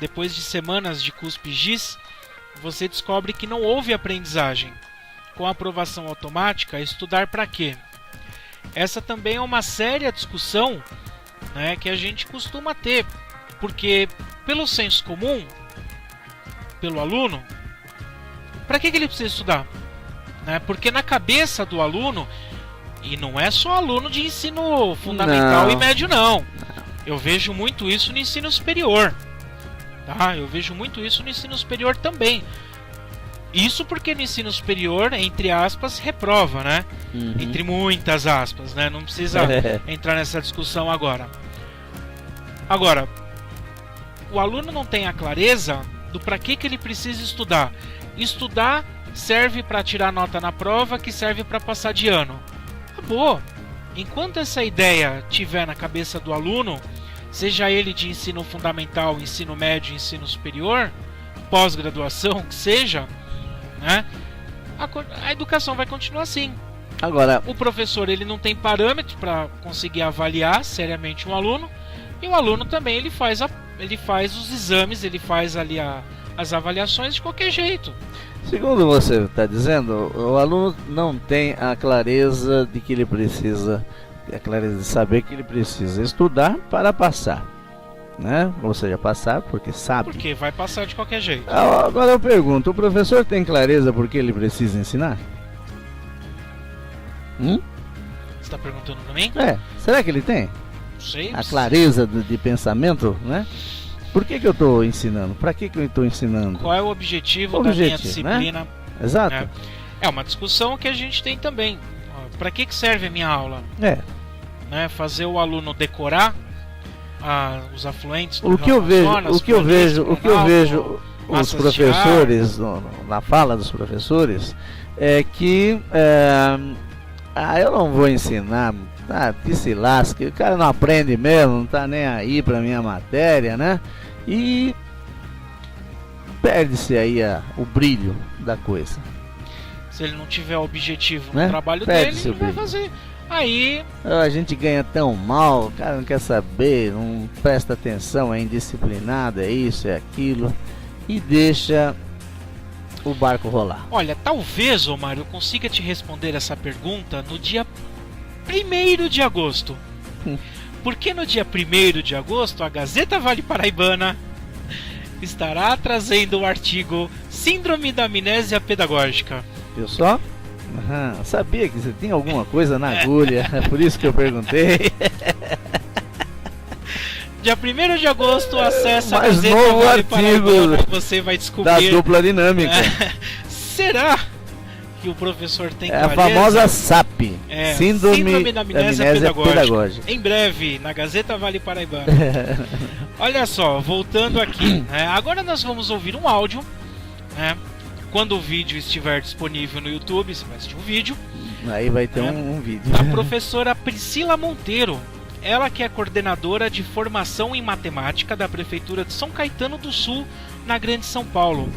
depois de semanas de cuspe-giz, você descobre que não houve aprendizagem. Com a aprovação automática, estudar para quê? Essa também é uma séria discussão, né, que a gente costuma ter, porque pelo senso comum, pelo aluno, para que ele precisa estudar? Porque na cabeça do aluno, e não é só aluno de ensino fundamental e médio não, eu vejo muito isso no ensino superior, eu vejo muito isso no ensino superior também. Isso porque no ensino superior, entre aspas, reprova, né? Entre muitas aspas, né? Não precisa entrar nessa discussão agora. Agora, o aluno não tem a clareza do para que ele precisa estudar. Estudar serve para tirar nota na prova, que serve para passar de ano. Acabou. Enquanto essa ideia tiver na cabeça do aluno, seja ele de ensino fundamental, ensino médio, ensino superior, pós-graduação, que seja, né? A educação vai continuar assim. Agora, o professor ele não tem parâmetros para conseguir avaliar seriamente um aluno, e o aluno também ele faz os exames, ele faz ali as avaliações de qualquer jeito. Segundo você está dizendo, o aluno não tem a clareza de que ele precisa, a clareza de saber que ele precisa estudar para passar, né? Ou seja, passar porque sabe. Porque vai passar de qualquer jeito. Agora eu pergunto, o professor tem clareza porque ele precisa ensinar? Você está perguntando para mim? Será que ele tem? Não sei. A clareza de pensamento, né? Por que eu estou ensinando? Para que eu estou ensinando? Qual é o objetivo da minha disciplina? Né? Exato. É uma discussão que a gente tem também. Para que serve a minha aula? Né? Fazer o aluno decorar os afluentes do o que eu vejo os professores na fala dos professores é que eu não vou ensinar, que se lasque, o cara não aprende mesmo, não tá nem aí pra minha matéria, né? E perde-se aí o brilho da coisa. Se ele não tiver objetivo no trabalho dele, ele vai fazer. Aí a gente ganha tão mal, o cara não quer saber, não presta atenção, é indisciplinado, é isso, é aquilo, e deixa o barco rolar. Olha, talvez, Mário, eu consiga te responder essa pergunta no dia 1º de agosto. Porque no dia 1º de agosto, a Gazeta Vale Paraibana estará trazendo o artigo Síndrome da Amnésia Pedagógica. Viu só? Sabia que você tinha alguma coisa na agulha, é por isso que eu perguntei. Dia 1º de agosto, acessa a mais Gazeta novo Vale artigo Paraibana, você vai descobrir da dupla dinâmica. Será que o professor tem clareza? A famosa SAP, Síndrome da Amnésia Pedagógica. Em breve, na Gazeta Vale Paraibana. Olha só, voltando aqui, agora nós vamos ouvir um áudio, quando o vídeo estiver disponível no YouTube, você vai assistir um vídeo. Aí vai ter um vídeo. A professora Priscila Monteiro, ela que é coordenadora de formação em matemática da Prefeitura de São Caetano do Sul, na Grande São Paulo.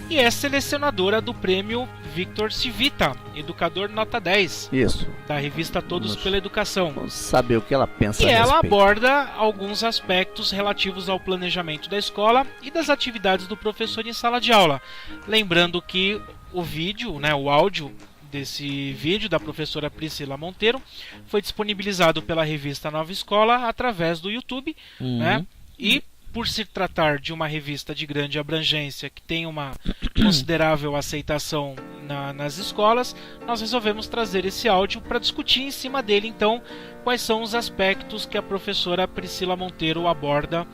E é selecionadora do prêmio Victor Civita, educador nota 10. Isso. Da revista Todos pela Educação. Vamos saber o que ela pensa. E ela aborda alguns aspectos relativos ao planejamento da escola e das atividades do professor em sala de aula. Lembrando que o vídeo, o áudio desse vídeo da professora Priscila Monteiro foi disponibilizado pela revista Nova Escola através do YouTube, E por se tratar de uma revista de grande abrangência que tem uma considerável aceitação nas escolas, nós resolvemos trazer esse áudio para discutir em cima dele, então, quais são os aspectos que a professora Priscila Monteiro aborda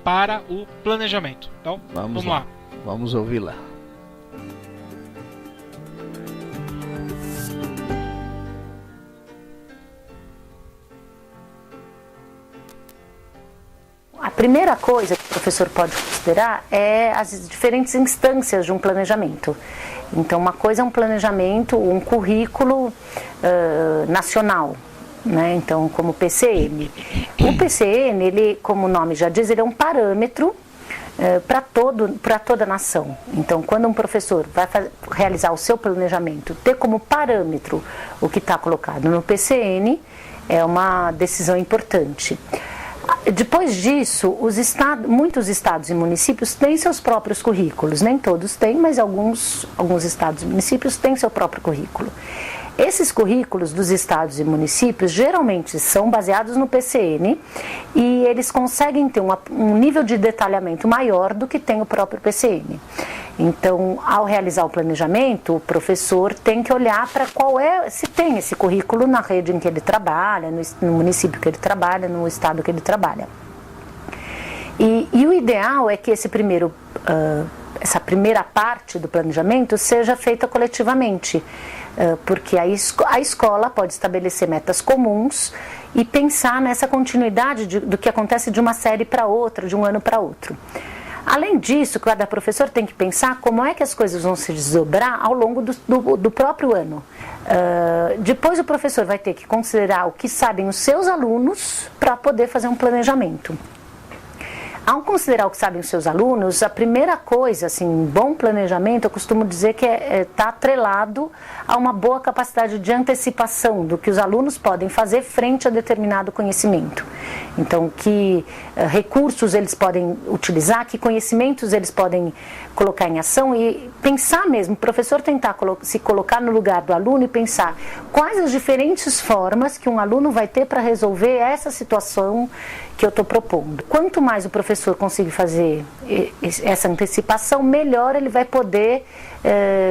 para o planejamento. Então, vamos lá. Vamos ouvir lá. A primeira coisa que o professor pode considerar é as diferentes instâncias de um planejamento. Então, uma coisa é um planejamento, um currículo nacional, né? Então, como o PCN. O PCN, ele, como o nome já diz, ele é um parâmetro para toda a nação. Então, quando um professor vai realizar o seu planejamento, ter como parâmetro o que está colocado no PCN, é uma decisão importante. Depois disso, muitos estados e municípios têm seus próprios currículos. Nem todos têm, mas alguns estados e municípios têm seu próprio currículo. Esses currículos dos estados e municípios geralmente são baseados no PCN e eles conseguem ter um nível de detalhamento maior do que tem o próprio PCN. Então, ao realizar o planejamento, o professor tem que olhar para se tem esse currículo na rede em que ele trabalha, no município que ele trabalha, no estado que ele trabalha. E o ideal é que essa primeira parte do planejamento seja feita coletivamente, porque a escola pode estabelecer metas comuns e pensar nessa continuidade do que acontece de uma série para outra, de um ano para outro. Além disso, cada professor tem que pensar como é que as coisas vão se desdobrar ao longo do próprio ano. Depois o professor vai ter que considerar o que sabem os seus alunos para poder fazer um planejamento. Ao considerar o que sabem os seus alunos, a primeira coisa, assim, um bom planejamento, eu costumo dizer que está atrelado a uma boa capacidade de antecipação do que os alunos podem fazer frente a determinado conhecimento. Então, que recursos eles podem utilizar, que conhecimentos eles podem colocar em ação e pensar mesmo, o professor tentar se colocar no lugar do aluno e pensar quais as diferentes formas que um aluno vai ter para resolver essa situação que eu estou propondo. Quanto mais o professor conseguir fazer essa antecipação, melhor ele vai poder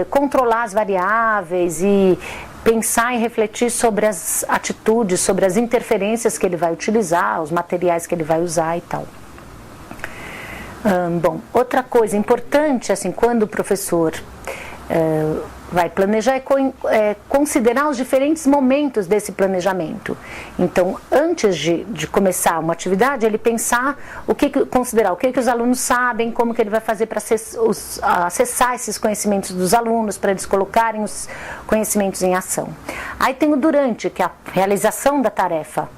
controlar as variáveis e pensar e refletir sobre as atitudes, sobre as interferências que ele vai utilizar, os materiais que ele vai usar e tal. Bom, outra coisa importante, assim, quando o professor vai planejar, é considerar os diferentes momentos desse planejamento. Então, antes de começar uma atividade, ele pensar considerar o que os alunos sabem, como que ele vai fazer para acessar esses conhecimentos dos alunos, para eles colocarem os conhecimentos em ação. Aí tem o durante, que é a realização da tarefa,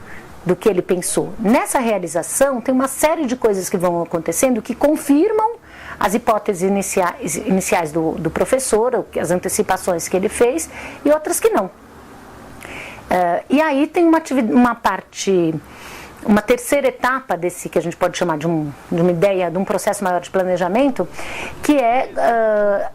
do que ele pensou. Nessa realização, tem uma série de coisas que vão acontecendo que confirmam as hipóteses iniciais do professor, as antecipações que ele fez, e outras que não. E aí tem uma terceira etapa desse, que a gente pode chamar de uma ideia, de um processo maior de planejamento, que é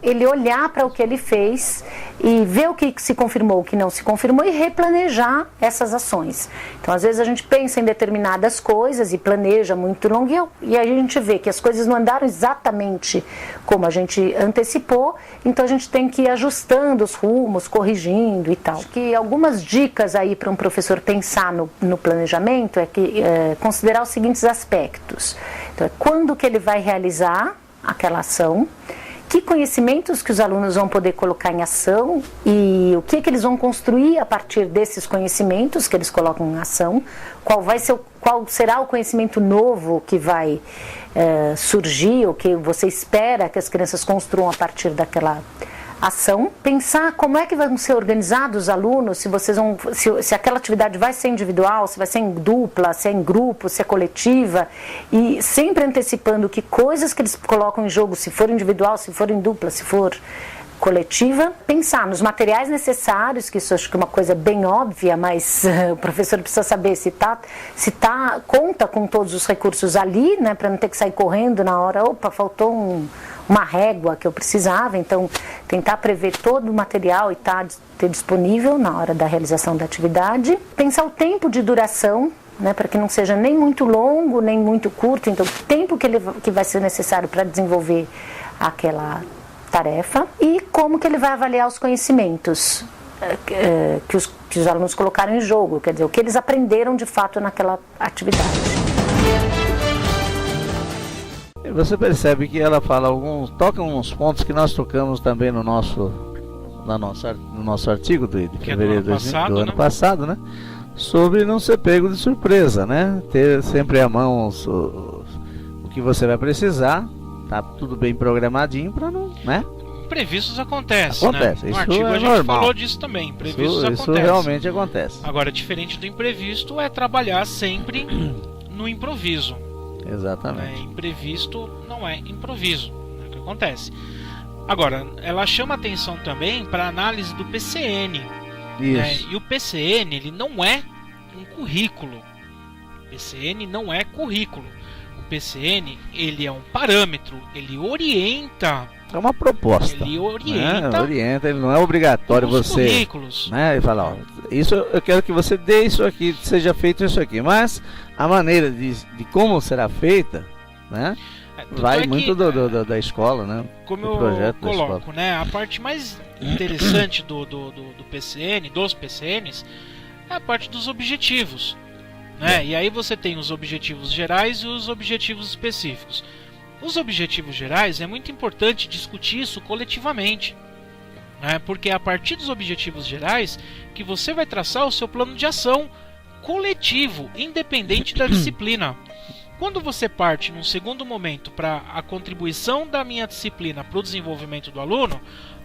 ele olhar para o que ele fez e ver o que se confirmou, o que não se confirmou e replanejar essas ações. Então, às vezes a gente pensa em determinadas coisas e planeja muito longo e aí a gente vê que as coisas não andaram exatamente como a gente antecipou, então a gente tem que ir ajustando os rumos, corrigindo e tal. Acho que algumas dicas aí para um professor pensar no planejamento é que considerar os seguintes aspectos. Então, quando que ele vai realizar aquela ação, que conhecimentos que os alunos vão poder colocar em ação e o que eles vão construir a partir desses conhecimentos que eles colocam em ação, qual será o conhecimento novo que vai surgir, ou que você espera que as crianças construam a partir daquela ação, pensar como é que vão ser organizados os alunos, se aquela atividade vai ser individual, se vai ser em dupla, se é em grupo, se é coletiva, e sempre antecipando que coisas que eles colocam em jogo, se for individual, se for em dupla, se for coletiva, pensar nos materiais necessários, que isso acho que é uma coisa bem óbvia, mas o professor precisa saber se conta com todos os recursos ali, né, para não ter que sair correndo na hora, faltou uma régua que eu precisava, então tentar prever todo o material e ter disponível na hora da realização da atividade. Pensar o tempo de duração, né, para que não seja nem muito longo, nem muito curto, então o tempo que vai ser necessário para desenvolver aquela tarefa e como que ele vai avaliar os conhecimentos que os alunos colocaram em jogo, quer dizer, o que eles aprenderam de fato naquela atividade. E você percebe que ela fala toca uns pontos que nós tocamos também no nosso artigo de fevereiro do ano passado, né? Sobre não ser pego de surpresa, né? Ter sempre à mão o que você vai precisar, tá tudo bem programadinho para não, né? Imprevistos acontecem, né? No isso artigo a gente normal. falou disso também. Imprevistos acontecem. Isso realmente acontece. Agora, diferente do imprevisto é trabalhar sempre no improviso. Exatamente. Imprevisto não é improviso, é o que acontece. Agora, ela chama atenção também para a análise do PCN. Isso. E o PCN, ele não é um currículo. O PCN não é currículo. O PCN, ele é um parâmetro, ele orienta. É uma proposta. Ele orienta. Ele não é obrigatório os você. Currículos. Né, e falar, isso eu quero que você dê isso aqui, seja feito isso aqui. Mas a maneira de como será feita, né? Vai muito da escola, né? Como eu coloco, né? A parte mais interessante do PCN, dos PCNs, é a parte dos objetivos, né? E aí você tem os objetivos gerais e os objetivos específicos. Os objetivos gerais é muito importante discutir isso coletivamente, né? Porque é a partir dos objetivos gerais que você vai traçar o seu plano de ação coletivo, independente da disciplina. Quando você parte num segundo momento para a contribuição da minha disciplina para o desenvolvimento do aluno,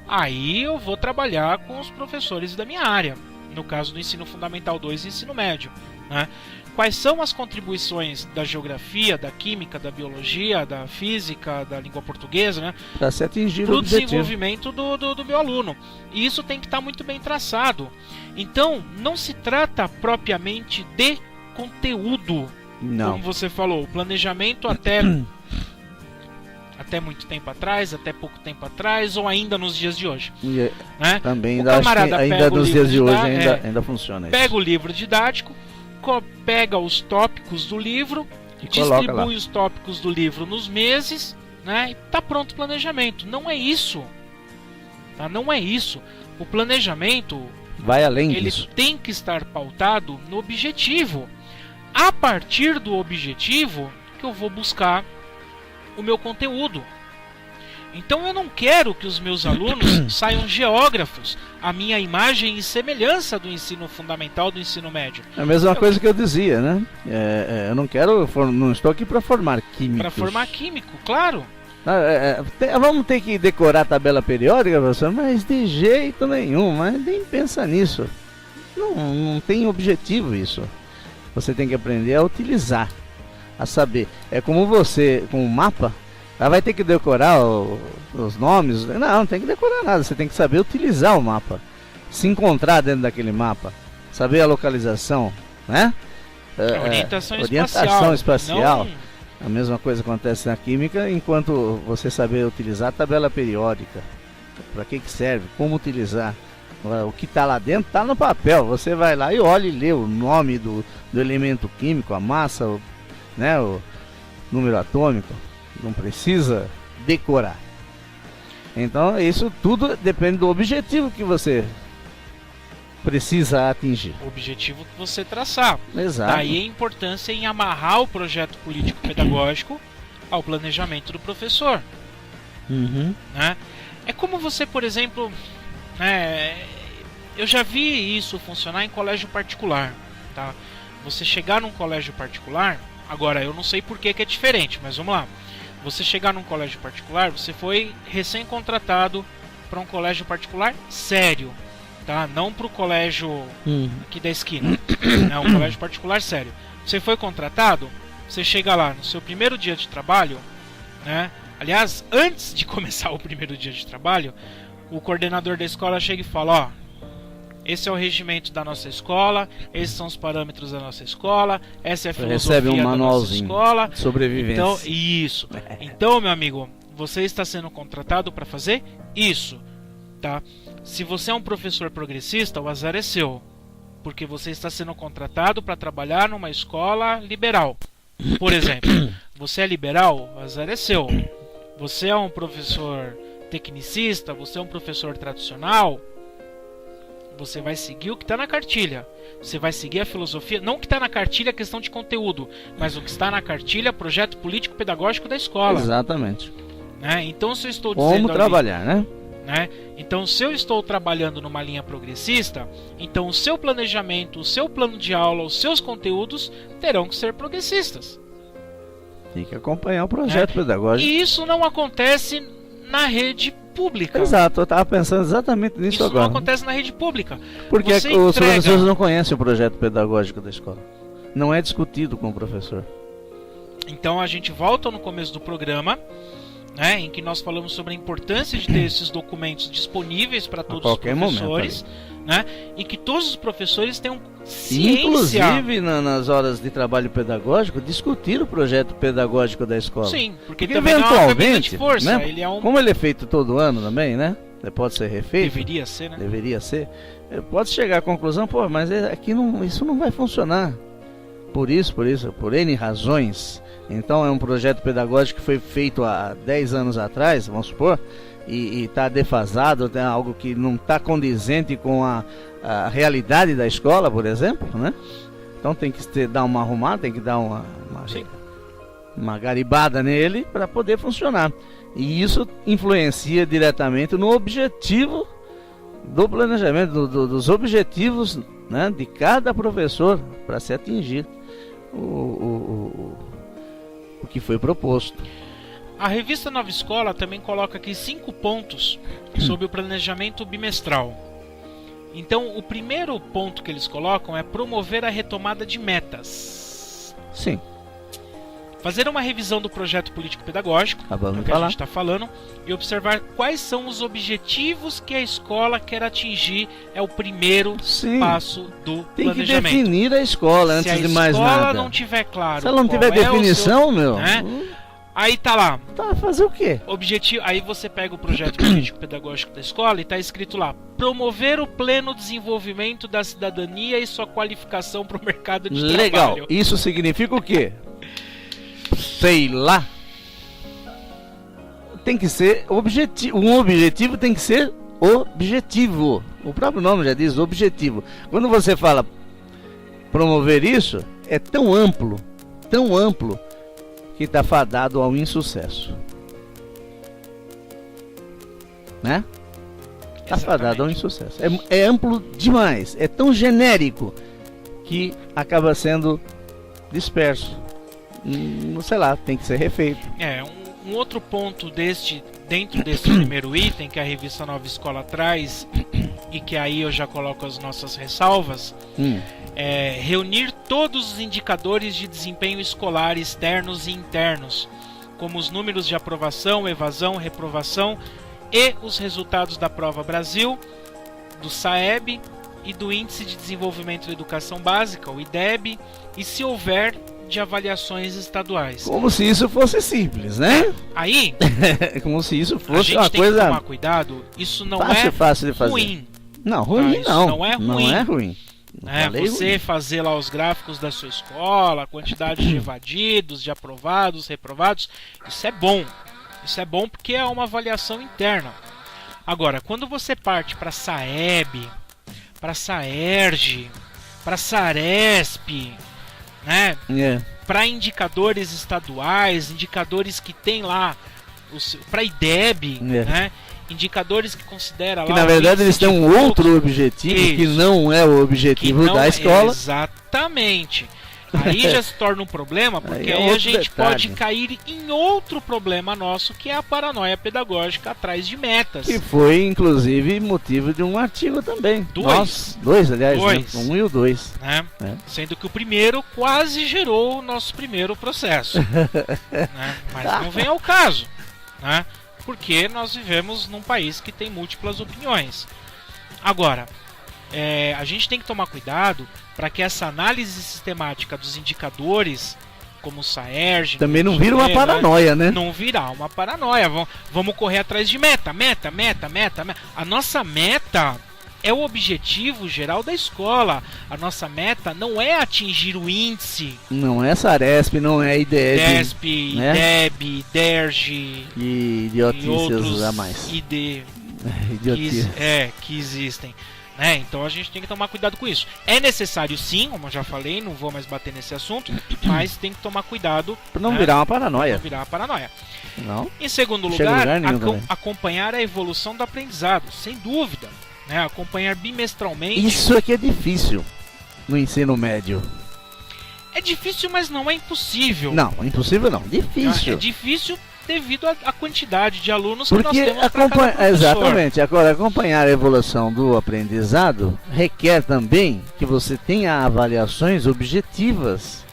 aí eu vou trabalhar com os professores da minha área, no caso do ensino fundamental 2 e ensino médio, né? Quais são as contribuições da geografia, da química, da biologia, da física, da língua portuguesa, né? Para se atingir o desenvolvimento do meu aluno. E isso tem que estar muito bem traçado. Então, não se trata propriamente de conteúdo. Não. Como você falou, o planejamento até muito tempo atrás, até pouco tempo atrás, ou ainda nos dias de hoje. Né? Também ainda nos dias de hoje ainda funciona isso. Pega o livro didático, pega os tópicos do livro, distribui os tópicos do livro nos meses, né? E tá pronto o planejamento. Não é isso. Tá? Não é isso. O planejamento vai além disso. Ele tem que estar pautado no objetivo. A partir do objetivo que eu vou buscar o meu conteúdo. Então eu não quero que os meus alunos saiam geógrafos, a minha imagem e semelhança do ensino fundamental, do ensino médio. É a mesma coisa que eu dizia, né? Eu não estou aqui para formar químicos. Para formar químico, claro. Vamos ter que decorar a tabela periódica, professor, mas de jeito nenhum, mas nem pensa nisso. Não tem objetivo isso. Você tem que aprender a utilizar, a saber. É como você, com o mapa, vai ter que decorar os nomes. Não tem que decorar nada. Você tem que saber utilizar o mapa, se encontrar dentro daquele mapa, saber a localização, né? Orientação espacial. Não... A mesma coisa acontece na química, enquanto você saber utilizar a tabela periódica. Para que serve? Como utilizar? O que está lá dentro está no papel. Você vai lá e olha e lê o nome do elemento químico, a massa, o número atômico. Não precisa decorar. Então isso tudo depende do objetivo que você precisa atingir. O objetivo que você traçar. Exato. Daí a importância em amarrar o projeto político-pedagógico ao planejamento do professor. Uhum. Né? É como você, por exemplo... eu já vi isso funcionar em colégio particular, tá? Você chegar num colégio particular, agora eu não sei por que é diferente, mas vamos lá. Você chegar num colégio particular, você foi recém-contratado para um colégio particular sério, tá? Não para o colégio aqui da esquina, é um colégio particular sério. Você foi contratado, você chega lá no seu primeiro dia de trabalho, né? Aliás, antes de começar o primeiro dia de trabalho, o coordenador da escola chega e fala, esse é o regimento da nossa escola, esses são os parâmetros da nossa escola, essa é a filosofia da nossa escola. Sobrevivência. Então, isso. Então, meu amigo, você está sendo contratado para fazer isso, tá? Se você é um professor progressista, o azar é seu, porque você está sendo contratado para trabalhar numa escola liberal. Por exemplo, você é liberal, o azar é seu. Você é um professor tecnicista, você é um professor tradicional, Você vai seguir o que está na cartilha. Você vai seguir a filosofia, não o que está na cartilha, questão de conteúdo, mas o que está na cartilha, projeto político-pedagógico da escola. Exatamente. Né? Então, se eu estou dizendo como trabalhar, né? Então, se eu estou trabalhando numa linha progressista, então o seu planejamento, o seu plano de aula, os seus conteúdos terão que ser progressistas. Tem que acompanhar o projeto pedagógico. E isso não acontece na rede pública. Exato, eu estava pensando exatamente nisso agora. Isso não acontece na rede pública. Porque os professores não conhecem o projeto pedagógico da escola. Não é discutido com o professor. Então a gente volta no começo do programa, né, em que nós falamos sobre a importância de ter esses documentos disponíveis para todos os professores, né, e que todos os professores tenham ciência. Inclusive nas horas de trabalho pedagógico, discutir o projeto pedagógico da escola. Sim, porque também eventualmente, não é uma força, né, ele é como ele é feito todo ano também, né? Pode ser refeito. Deveria ser, né? Deveria ser. Pode chegar à conclusão, pô, mas aqui isso não vai funcionar. Por N razões. Então é um projeto pedagógico que foi feito há 10 anos atrás, vamos supor, e está defasado, tem algo que não está condizente com a realidade da escola, por exemplo, né? Então tem que dar uma arrumada, tem que dar uma garibada nele para poder funcionar. E isso influencia diretamente no objetivo do planejamento, dos objetivos, né, de cada professor para se atingir o que foi proposto. A revista Nova Escola também coloca aqui 5 pontos sobre o planejamento bimestral. Então, o primeiro ponto que eles colocam é promover a retomada de metas. Sim. Fazer uma revisão do projeto político-pedagógico, que a gente está falando, e observar quais são os objetivos que a escola quer atingir, é o primeiro passo do planejamento. Tem que definir a escola antes de mais nada. Se a escola não tiver claro, se ela não tiver definição, né? Aí tá lá. Tá, fazer o quê? Objetivo. Aí você pega o projeto político-pedagógico da escola e tá escrito lá: promover o pleno desenvolvimento da cidadania e sua qualificação para o mercado de trabalho. Legal. Isso significa o quê? Sei lá. Tem que ser objetivo. Um objetivo tem que ser objetivo. O próprio nome já diz objetivo. Quando você fala promover isso, é tão amplo, que está fadado ao insucesso. Né? Está fadado ao insucesso. É amplo demais, é tão genérico que acaba sendo disperso. Sei lá, tem que ser refeito. Um outro ponto dentro desse primeiro item que a revista Nova Escola traz, e que aí eu já coloco as nossas ressalvas, é reunir todos os indicadores de desempenho escolar externos e internos, como os números de aprovação, evasão, reprovação e os resultados da Prova Brasil, do SAEB e do Índice de Desenvolvimento da Educação Básica, o IDEB, e se houver de avaliações estaduais. Como se isso fosse simples, né? Aí, como se isso fosse uma coisa... A gente tem que tomar coisa cuidado, isso não fácil de fazer. Ruim. Não, ruim tá? não. Não é ruim. Não é ruim. Você ruim. Fazer lá os gráficos da sua escola, a quantidade de evadidos, de aprovados, reprovados, isso é bom. Isso é bom porque é uma avaliação interna. Agora, quando você parte para SAEB, para SAERJ, para SARESP, né? Para indicadores estaduais, indicadores que tem lá, para IDEB, né? Indicadores que considera lá. Que na verdade eles têm um outro objetivo, que não é o objetivo da escola. Exatamente. Aí já se torna um problema, porque aí a gente pode cair em outro problema nosso, que é a paranoia pedagógica atrás de metas. Que foi, inclusive, motivo de um artigo também. Dois, aliás, dois. Né? 1 e o 2. Né? Sendo que o primeiro quase gerou o nosso primeiro processo. Né? Mas não vem ao caso. Né? Porque nós vivemos num país que tem múltiplas opiniões. Agora, a gente tem que tomar cuidado para que essa análise sistemática dos indicadores, como o SAERJ... Também não vira uma paranoia, né? Não virar uma paranoia. Vamos correr atrás de meta. A nossa meta é o objetivo geral da escola. A nossa meta não é atingir o índice. Não é SARESP, não é IDEB. DESP, né? IDEB, DERJ... E idiotices a mais. que existem. né? Então a gente tem que tomar cuidado com isso. É necessário sim, como eu já falei, não vou mais bater nesse assunto, mas tem que tomar cuidado para não virar uma paranoia. Não virar uma paranoia. Não. Em segundo lugar, acompanhar a evolução do aprendizado, sem dúvida, né? Acompanhar bimestralmente. Isso aqui é difícil no ensino médio. É difícil, mas não é impossível. Não, impossível não, difícil. É difícil devido à quantidade de alunos porque que nós temos para cada professor. Exatamente. Agora, acompanhar a evolução do aprendizado requer também que você tenha avaliações objetivas,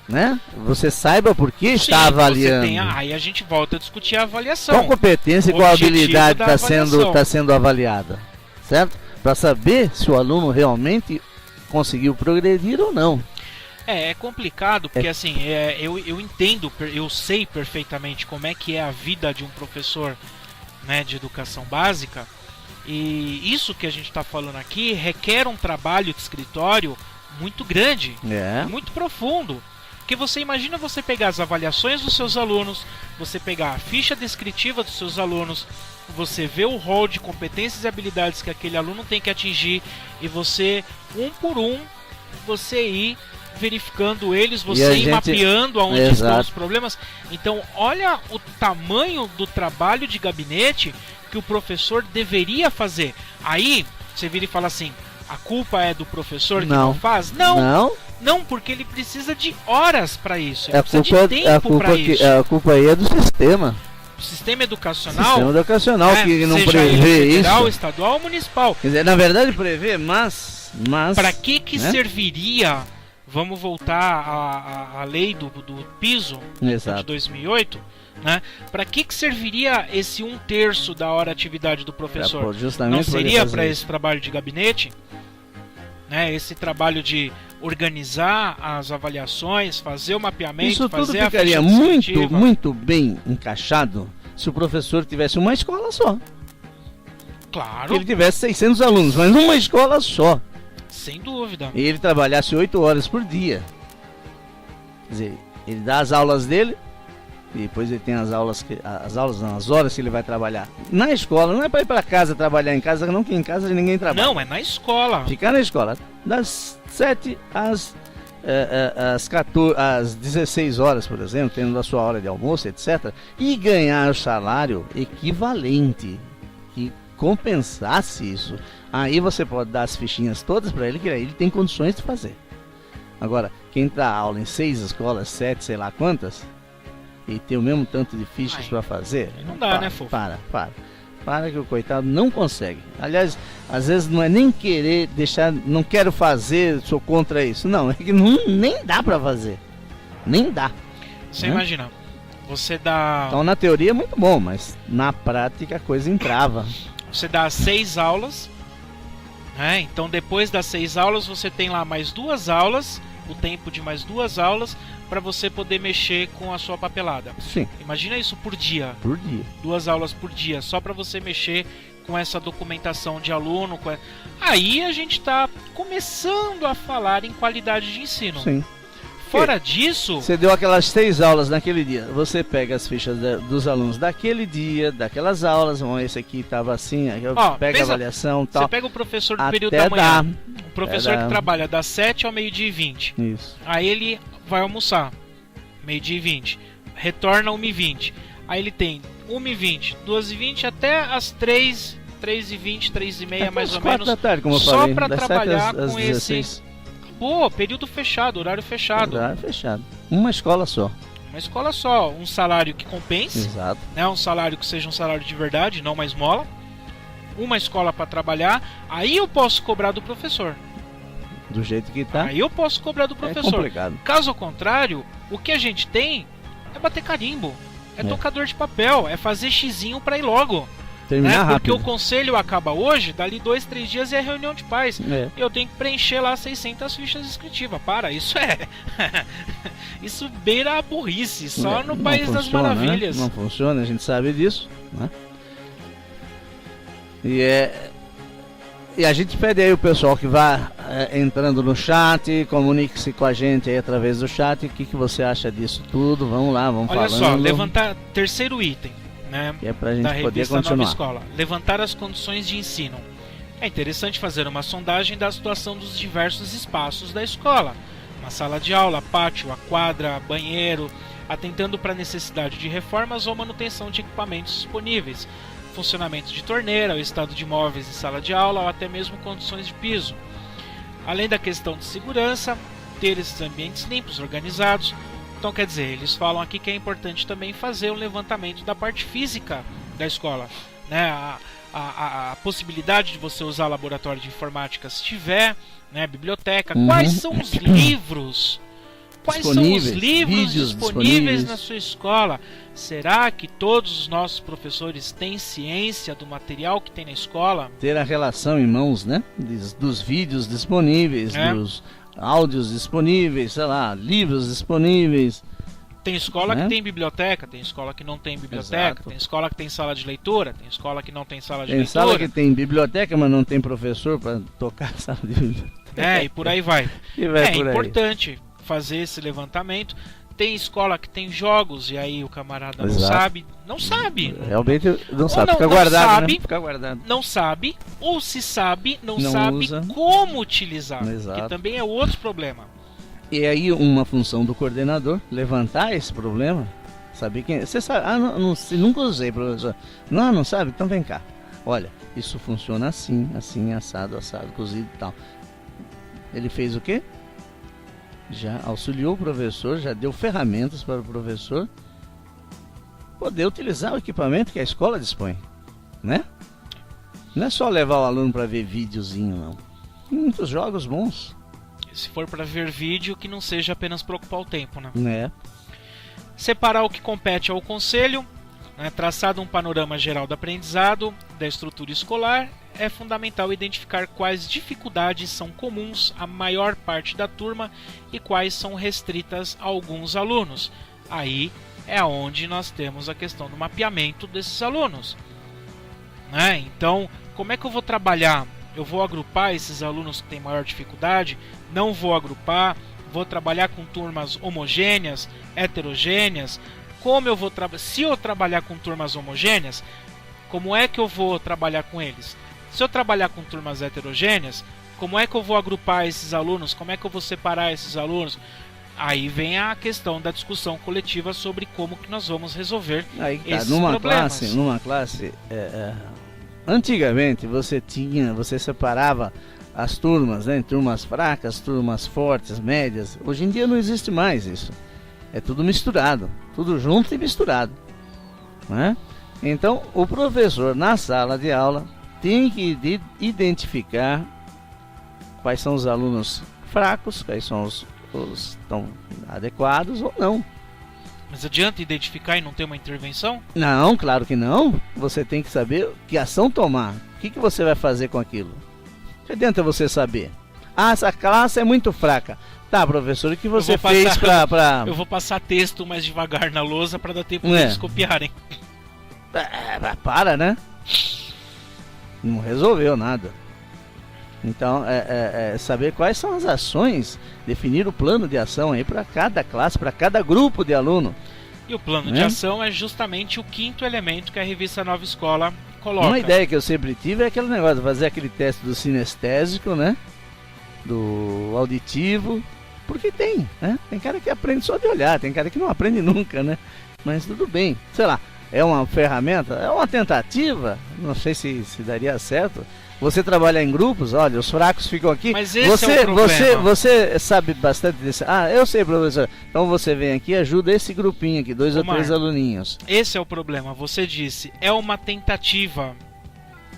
né? Você saiba por que está avaliando. Aí a gente volta a discutir a avaliação. Qual competência e qual habilidade está sendo avaliada, certo? Para saber se o aluno realmente conseguiu progredir ou não. É complicado, porque assim, eu entendo, eu sei perfeitamente como é que é a vida de um professor, né, de educação básica, e isso que a gente está falando aqui requer um trabalho de escritório muito grande, muito profundo. Porque você imagina você pegar as avaliações dos seus alunos, você pegar a ficha descritiva dos seus alunos, você vê o rol de competências e habilidades que aquele aluno tem que atingir, e você, um por um, você ir verificando eles, você ir mapeando aonde estão os problemas. Então, olha o tamanho do trabalho de gabinete que o professor deveria fazer. Aí, você vira e fala assim, a culpa é do professor que não faz? Não, porque ele precisa de horas para isso. Ele precisa de tempo para isso. A culpa aí é do sistema. O sistema educacional, que não prevê isso. Federal, estadual ou municipal. Quer dizer, na verdade prevê, mas para que serviria? Vamos voltar à lei do piso de 2008, né? Para que serviria esse 1/3 da hora atividade do professor? Não seria para esse trabalho de gabinete, né? Esse trabalho de organizar as avaliações, fazer o mapeamento, isso fazer tudo ficaria muito bem encaixado se o professor tivesse uma escola só. Claro. Que ele tivesse 600 alunos, mas uma escola só. Sem dúvida. E ele trabalhasse 8 horas por dia. Quer dizer, ele dá as aulas dele, e depois ele tem as horas que ele vai trabalhar. Na escola, não é para ir para casa trabalhar em casa, não, que em casa ninguém trabalha. Não, é na escola. Ficar na escola, das 7 às 16 horas, por exemplo, tendo a sua hora de almoço, etc. E ganhar o salário equivalente, que compensasse isso. Aí você pode dar as fichinhas todas para ele, que aí ele tem condições de fazer. Agora, quem dá aula em 6 escolas, 7, sei lá quantas, e tem o mesmo tanto de fichas para fazer, não dá, né, fofo? Para que o coitado não consegue. Aliás, às vezes não é nem querer deixar, não quero fazer, sou contra isso. Não, é que nem dá para fazer. Nem dá. Você imagina, você dá... Então na teoria é muito bom, mas na prática a coisa entrava. Você dá 6 aulas, né? Então depois das 6 aulas você tem lá mais 2 aulas, o tempo de mais 2 aulas, para você poder mexer com a sua papelada. Sim. Imagina isso por dia. 2 aulas por dia, só para você mexer com essa documentação de aluno. Aí a gente está começando a falar em qualidade de ensino. Sim. Fora disso... Você deu aquelas 6 aulas naquele dia. Você pega as fichas dos alunos daquele dia, daquelas aulas. Esse aqui estava assim, pega a avaliação e tal. Você pega o professor do período da manhã. O professor que trabalha das 7 ao meio-dia e 20. Isso. Aí ele vai almoçar, meio-dia e 20. Retorna 1h20. Aí ele tem 1h20, 2h20 até as 3h20, 3h30 mais ou menos. Da tarde, como eu só falei, para trabalhar com 16. esse... Pô, período fechado, horário fechado. Horário fechado. Uma escola só. Uma escola só. Um salário que compense. Exato. Né? Um salário que seja um salário de verdade, não uma esmola. Uma escola para trabalhar. Aí eu posso cobrar do professor. Do jeito que tá. Aí eu posso cobrar do professor. É complicado. Caso contrário, o que a gente tem é bater carimbo. É tocador de papel. É fazer xizinho para ir logo. Terminar rápido. Porque o conselho acaba hoje, dali 2, 3 dias é a reunião de pais. Eu tenho que preencher lá 600 fichas descritivas. Isso isso beira a burrice, só no País das Maravilhas. Né? Não funciona, a gente sabe disso, né? E a gente pede aí o pessoal que vá entrando no chat, comunique-se com a gente aí através do chat. O que você acha disso tudo? Vamos lá, vamos falando. Olha só, levantar terceiro item. Né, que é pra gente da poder revista continuar. Nova Escola. Levantar as condições de ensino. É interessante fazer uma sondagem da situação dos diversos espaços da escola. Uma sala de aula, pátio, a quadra, banheiro, atentando para a necessidade de reformas ou manutenção de equipamentos disponíveis, funcionamento de torneira, o estado de móveis em sala de aula ou até mesmo condições de piso. Além da questão de segurança, ter esses ambientes limpos, organizados. Então, quer dizer, eles falam aqui que é importante também fazer um levantamento da parte física da escola, né? A possibilidade de você usar laboratório de informática se tiver, né? Biblioteca. Quais são os livros? Quais são os livros disponíveis na sua escola? Será que todos os nossos professores têm ciência do material que tem na escola? Ter a relação em mãos, né? Dos vídeos disponíveis, dos áudios disponíveis, sei lá, livros disponíveis. Tem escola que tem biblioteca, tem escola que não tem biblioteca, Exato. Tem escola que tem sala de leitura, tem escola que não tem sala de leitura. Tem sala que tem biblioteca, mas não tem professor para tocar a sala de biblioteca. E por aí vai. É importante fazer esse levantamento. Tem escola que tem jogos e aí o camarada não sabe. Realmente não sabe, fica guardado, né? Fica guardado. Não sabe, ou se sabe, não Não sabe usa. como utilizar. Exato. Que também é outro problema. E aí uma função do coordenador, levantar esse problema, saber quem... Você sabe, nunca usei, professor. Não sabe? Então vem cá. Olha, isso funciona assim, assado, cozido e tal. Ele fez o quê? Já auxiliou o professor, já deu ferramentas para o professor poder utilizar o equipamento que a escola dispõe, né? Não é só levar o aluno para ver videozinho, não. Tem muitos jogos bons. Se for para ver vídeo, que não seja apenas para ocupar o tempo, né? Né? Separar o que compete ao conselho, né? Traçado um panorama geral do aprendizado, da estrutura escolar, é fundamental identificar quais dificuldades são comuns à maior parte da turma e quais são restritas a alguns alunos. Aí é onde nós temos a questão do mapeamento desses alunos, né? Então, como é que eu vou trabalhar? Eu vou agrupar esses alunos que têm maior dificuldade? Não vou agrupar? Vou trabalhar com turmas homogêneas, heterogêneas? Como eu vou se eu trabalhar com turmas homogêneas, como é que eu vou trabalhar com eles? Se eu trabalhar com turmas heterogêneas, como é que eu vou agrupar esses alunos? Como é que eu vou separar esses alunos? Aí vem a questão da discussão coletiva sobre como que nós vamos resolver esses problemas. Numa classe, antigamente você separava as turmas, né, em turmas fracas, turmas fortes, médias. Hoje em dia não existe mais isso. É tudo misturado, tudo junto e misturado, né? Então o professor na sala de aula tem que identificar quais são os alunos fracos, quais são os tão adequados ou não. Mas adianta identificar e não ter uma intervenção? Não, claro que não. Você tem que saber que ação tomar. O que você vai fazer com aquilo? Não adianta você saber. Essa classe é muito fraca. Tá, professor, o que você fez pra... Eu vou passar texto mais devagar na lousa para dar tempo deles copiarem. Para, né? Não resolveu nada. Então, saber quais são as ações, definir o plano de ação aí para cada classe, para cada grupo de aluno. E o plano de ação é justamente o quinto elemento que a revista Nova Escola coloca. Uma ideia que eu sempre tive é aquele negócio de fazer aquele teste do sinestésico, né? Do auditivo. Porque tem, né? Tem cara que aprende só de olhar, tem cara que não aprende nunca, né? Mas tudo bem, sei lá. É uma ferramenta, é uma tentativa, não sei se daria certo. Você trabalhar em grupos, olha, os fracos ficam aqui. Mas esse é o problema. Você sabe bastante desse. Eu sei, professor. Então você vem aqui e ajuda esse grupinho aqui, 2 ou 3 aluninhos. Esse é o problema. Você disse, é uma tentativa.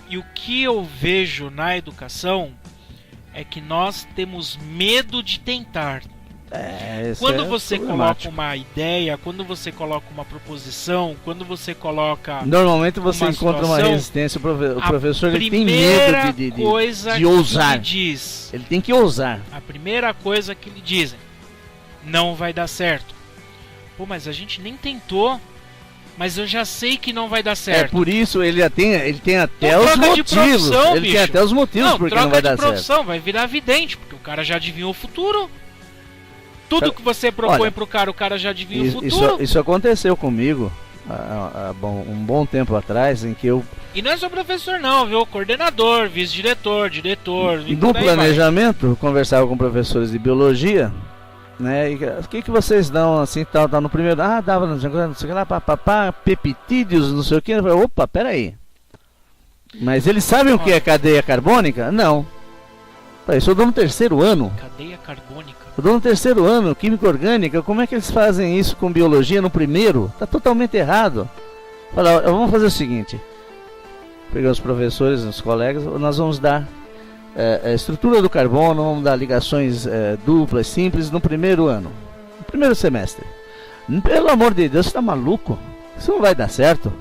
E o que eu vejo na educação é que nós temos medo de tentar. Quando você coloca uma ideia, quando você coloca uma proposição, quando você coloca... Normalmente você encontra uma resistência, o professor ele tem medo de ousar. Ele tem que ousar. A primeira coisa que lhe dizem, não vai dar certo. Pô, mas a gente nem tentou, mas eu já sei que não vai dar certo. Por isso ele tem até os motivos. Ele tem até os motivos porque não vai dar certo. Troca de profissão, vai virar vidente, porque o cara já adivinhou o futuro. Tudo que você propõe pro cara, o cara já adivinha o futuro. Isso aconteceu comigo há um bom tempo atrás, em que eu E não é só professor não, viu? Coordenador, vice-diretor, diretor... Do planejamento, conversava com professores de biologia, né? E o que vocês dão assim, tal, no primeiro... dava não sei o que lá, papapá, peptídeos, não sei o que. Eu falei, opa, peraí. Mas eles sabem o que é cadeia carbônica? Não. Isso eu dou no terceiro ano. Cadeia carbônica? Eu dou no terceiro ano, química orgânica. Como é que eles fazem isso com biologia no primeiro? Tá totalmente errado. Olha, vamos fazer o seguinte. Pegar os professores, os colegas, nós vamos dar a estrutura do carbono, vamos dar ligações duplas, simples no primeiro ano. No primeiro semestre. Pelo amor de Deus, você tá maluco? Isso não vai dar certo.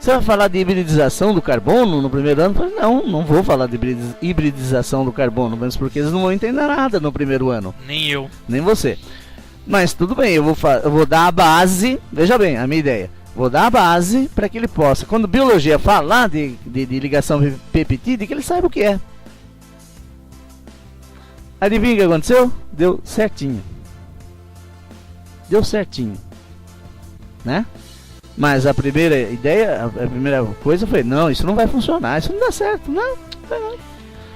Você vai falar de hibridização do carbono no primeiro ano? Não vou falar de hibridização do carbono, mas porque eles não vão entender nada no primeiro ano. Nem eu. Nem você. Mas tudo bem, eu vou dar a base, veja bem, a minha ideia. Vou dar a base para que ele possa, quando biologia falar de ligação peptídica, ele saiba o que é. Adivinha o que aconteceu? Deu certinho. Deu certinho. Né? Mas a primeira ideia, a primeira coisa foi, não, isso não vai funcionar, isso não dá certo, não.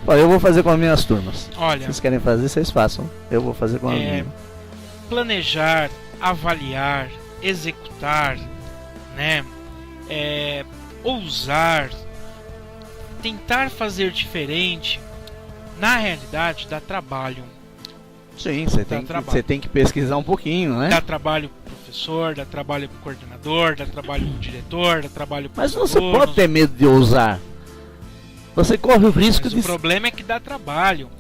Olha, eu vou fazer com as minhas turmas. Olha, vocês querem fazer, vocês façam. Eu vou fazer com as minhas. Planejar, avaliar, executar, né? Ousar, tentar fazer diferente, na realidade dá trabalho. Sim, você tem que pesquisar um pouquinho, né? Dá trabalho pro professor, dá trabalho pro coordenador, dá trabalho pro diretor, dá trabalho pro Mas você pode ter medo de ousar. Você corre o risco o problema é que dá trabalho.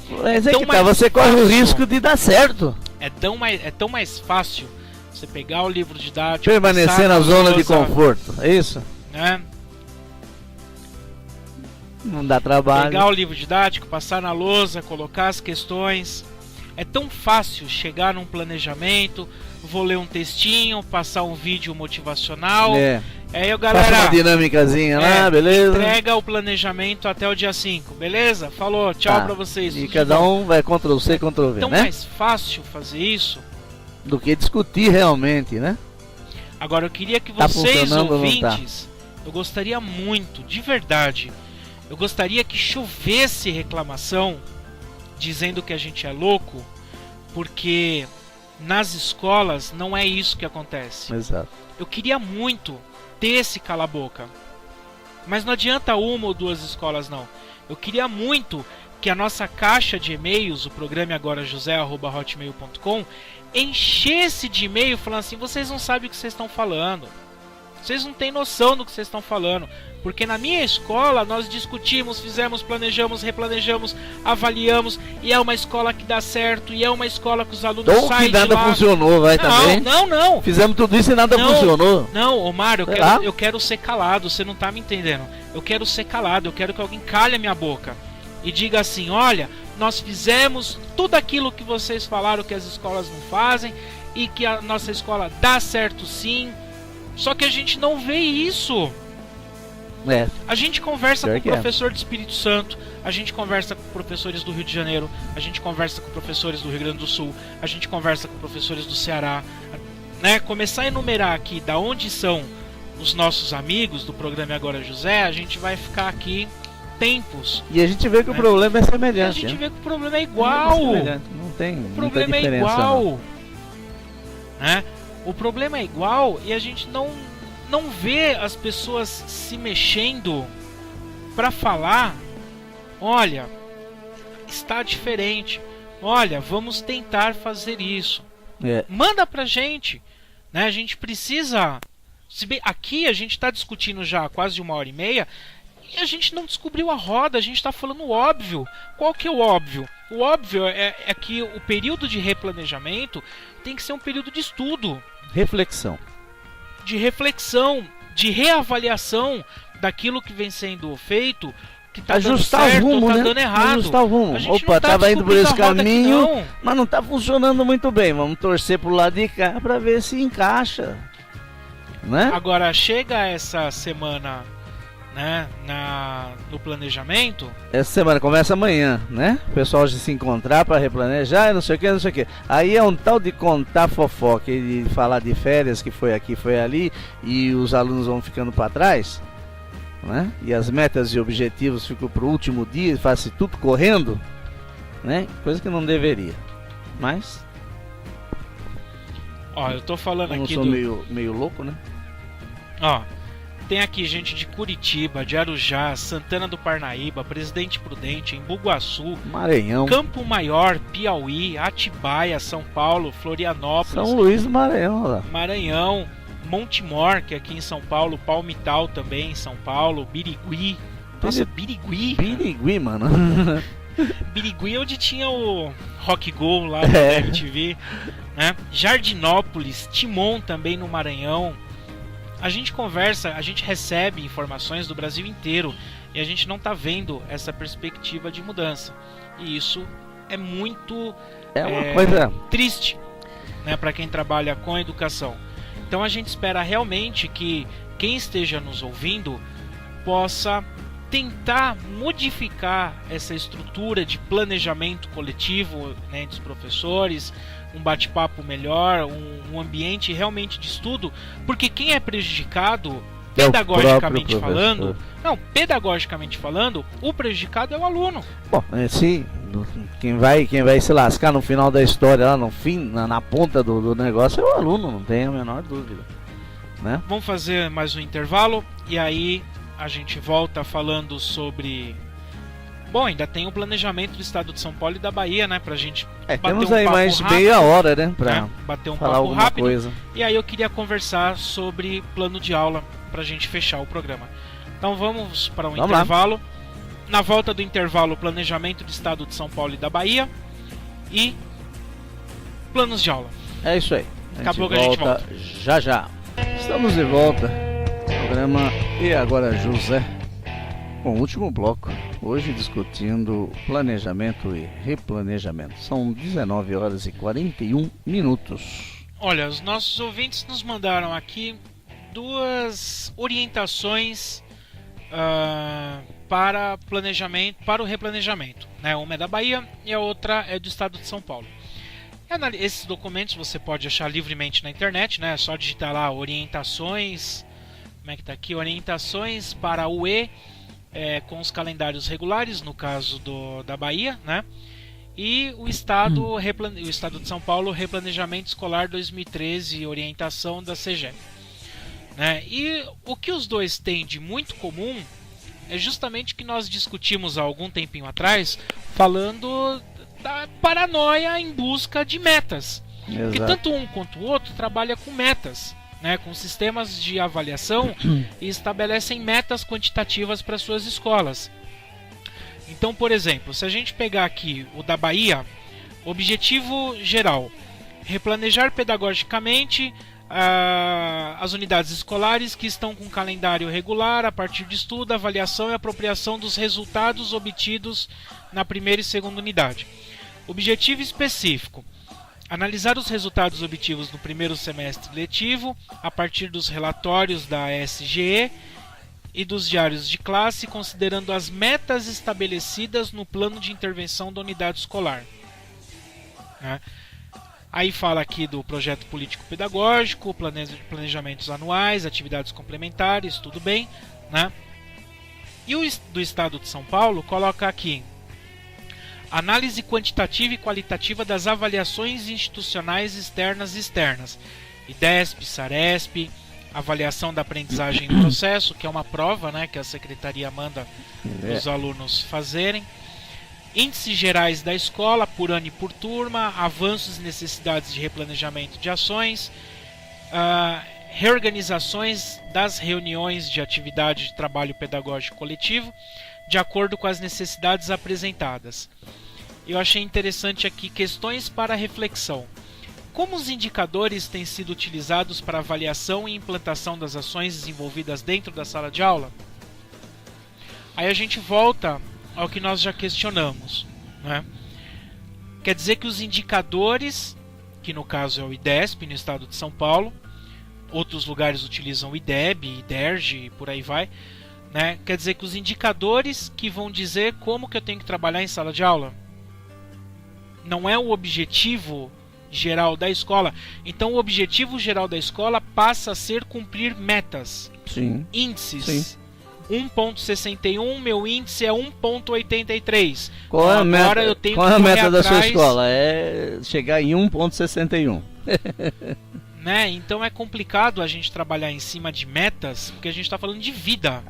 Mas você corre o risco de dar certo. É tão mais fácil você pegar o livro didático, permanecer na zona de conforto, é isso? Né? Não dá trabalho. Pegar o livro didático, passar na lousa, colocar as questões. É tão fácil chegar num planejamento, vou ler um textinho, passar um vídeo motivacional. Aí, galera, passa uma dinâmicazinha lá, beleza? Entrega o planejamento até o dia 5, beleza? Falou, tchau pra vocês. E cada um vai Ctrl+C, Ctrl+V, tão né? mais fácil fazer isso do que discutir realmente, né? Agora eu queria que vocês, ouvintes, eu gostaria muito, de verdade, eu gostaria que chovesse reclamação dizendo que a gente é louco, porque nas escolas não é isso que acontece. Exato. Eu queria muito ter esse cala-boca, mas não adianta uma ou duas escolas não. Eu queria muito que a nossa caixa de e-mails, o programa agora josé@hotmail.com, enchesse de e-mail falando assim, vocês não sabem o que vocês estão falando. Vocês não têm noção do que vocês estão falando. Porque na minha escola nós discutimos, fizemos, planejamos, replanejamos, avaliamos. E é uma escola que dá certo. E é uma escola que os alunos saem de lá. Nada funcionou, vai também? Não. Fizemos tudo isso e nada funcionou. Não, Omar, eu quero ser calado. Você não tá me entendendo. Eu quero ser calado. Eu quero que alguém calhe a minha boca. E diga assim, olha, nós fizemos tudo aquilo que vocês falaram que as escolas não fazem. E que a nossa escola dá certo sim. Só que a gente não vê isso. A gente conversa com o professor de Espírito Santo, a gente conversa com professores do Rio de Janeiro, a gente conversa com professores do Rio Grande do Sul, a gente conversa com professores do Ceará, né? Começar a enumerar aqui da onde são os nossos amigos do programa Agora José, a gente vai ficar aqui tempos. E a gente vê que o problema é semelhante. A gente vê que o problema é igual. Não tem o problema é igual. Né? O problema é igual e a gente não vê as pessoas se mexendo para falar, olha, está diferente, olha, vamos tentar fazer isso. Manda pra gente, né? A gente precisa, aqui a gente está discutindo já há quase 1h30 e a gente não descobriu a roda, a gente está falando o óbvio. Qual que é o óbvio? O óbvio é que o período de replanejamento tem que ser um período de estudo. De reflexão, de reavaliação daquilo que vem sendo feito, que tá dando certo ou tá dando errado. Ajustar o rumo. Opa, tava indo por esse caminho, mas não tá funcionando muito bem. Vamos torcer pro lado de cá para ver se encaixa. Né? Agora, chega essa semana, né, no planejamento. Essa semana começa amanhã, né? O pessoal já se encontrar para replanejar e não sei o que. Aí é um tal de contar fofoca e de falar de férias que foi aqui, foi ali e os alunos vão ficando para trás. né? E as metas e objetivos ficam para o último dia e faz tudo correndo, né? Coisa que não deveria. Mas ó, eu tô falando aqui sou meio louco, né? Ó, tem aqui gente de Curitiba, de Arujá, Santana do Parnaíba, Presidente Prudente, Embu-Guaçu, Maranhão, Campo Maior, Piauí, Atibaia, São Paulo, Florianópolis, São Luís do Maranhão, lá. Maranhão, Montemor, que é aqui em São Paulo, Palmital também em São Paulo, Birigui. Nossa, Birigui? Birigui, mano. Birigui é onde tinha o Rock Go lá no MTV, né? Jardinópolis, Timon também no Maranhão. A gente conversa, a gente recebe informações do Brasil inteiro e a gente não está vendo essa perspectiva de mudança. E isso é muito uma coisa triste, né, para quem trabalha com educação. Então a gente espera realmente que quem esteja nos ouvindo possa tentar modificar essa estrutura de planejamento coletivo, né, dos professores, um bate-papo melhor, um ambiente realmente de estudo, porque quem é prejudicado, pedagogicamente falando, o prejudicado é o aluno. Bom, sim, quem vai se lascar no final da história, lá no fim, na ponta do negócio, é o aluno, não tem a menor dúvida, né? Vamos fazer mais um intervalo e aí a gente volta falando sobre... Bom, ainda tem o planejamento do estado de São Paulo e da Bahia, né? Pra gente bater temos um aí papo mais rápido, meia hora, né? Pra bater um falar papo rápido. Coisa. E aí eu queria conversar sobre plano de aula pra gente fechar o programa. Então vamos para um intervalo. Na volta do intervalo, planejamento do estado de São Paulo e da Bahia e planos de aula. É isso aí. Acabou que a gente volta. Já. Estamos de volta. Programa E Agora José. Bom, último bloco. Hoje discutindo planejamento e replanejamento. São 19 horas e 41 minutos. Olha, os nossos ouvintes nos mandaram aqui duas orientações para planejamento, para o replanejamento, né? Uma é da Bahia e a outra é do estado de São Paulo. Esses documentos você pode achar livremente na internet, né? É só digitar lá orientações. Como é que tá aqui? Orientações para o UE. Com os calendários regulares, no caso da Bahia, né? E o Estado de São Paulo, Replanejamento Escolar 2013, orientação da CEGEP, né? E o que os dois têm de muito comum é justamente o que nós discutimos há algum tempinho atrás, falando da paranoia em busca de metas. Exato. Porque tanto um quanto o outro trabalha com metas, né, com sistemas de avaliação e estabelecem metas quantitativas para suas escolas. Então, por exemplo, se a gente pegar aqui o da Bahia, objetivo geral, replanejar pedagogicamente as unidades escolares que estão com calendário regular a partir de estudo, avaliação e apropriação dos resultados obtidos na primeira e segunda unidade. Objetivo específico: analisar os resultados obtidos no primeiro semestre letivo a partir dos relatórios da SGE e dos diários de classe, considerando as metas estabelecidas no plano de intervenção da unidade escolar. Aí fala aqui do projeto político-pedagógico, planejamentos anuais, atividades complementares, tudo bem, né? E o do Estado de São Paulo coloca aqui: análise quantitativa e qualitativa das avaliações institucionais externas e externas. IDESP, SARESP, avaliação da aprendizagem em processo, que é uma prova, né, que a secretaria manda os alunos fazerem. Índices gerais da escola, por ano e por turma, avanços e necessidades de replanejamento de ações, reorganizações das reuniões de atividade de trabalho pedagógico coletivo, de acordo com as necessidades apresentadas. Eu achei interessante aqui questões para reflexão. Como os indicadores têm sido utilizados para avaliação e implantação das ações desenvolvidas dentro da sala de aula? Aí a gente volta ao que nós já questionamos, né? Quer dizer que os indicadores, que no caso é o IDESP no estado de São Paulo, outros lugares utilizam o IDEB, IDERJ e por aí vai, né? Quer dizer que os indicadores que vão dizer como que eu tenho que trabalhar em sala de aula não é o objetivo geral da escola. Então o objetivo geral da escola passa a ser cumprir metas, índices, 1,61, meu índice é 1,83. Qual é a meta, qual é a meta da sua escola? É chegar em 1,61. Né? Então é complicado a gente trabalhar em cima de metas, porque a gente está falando de vida.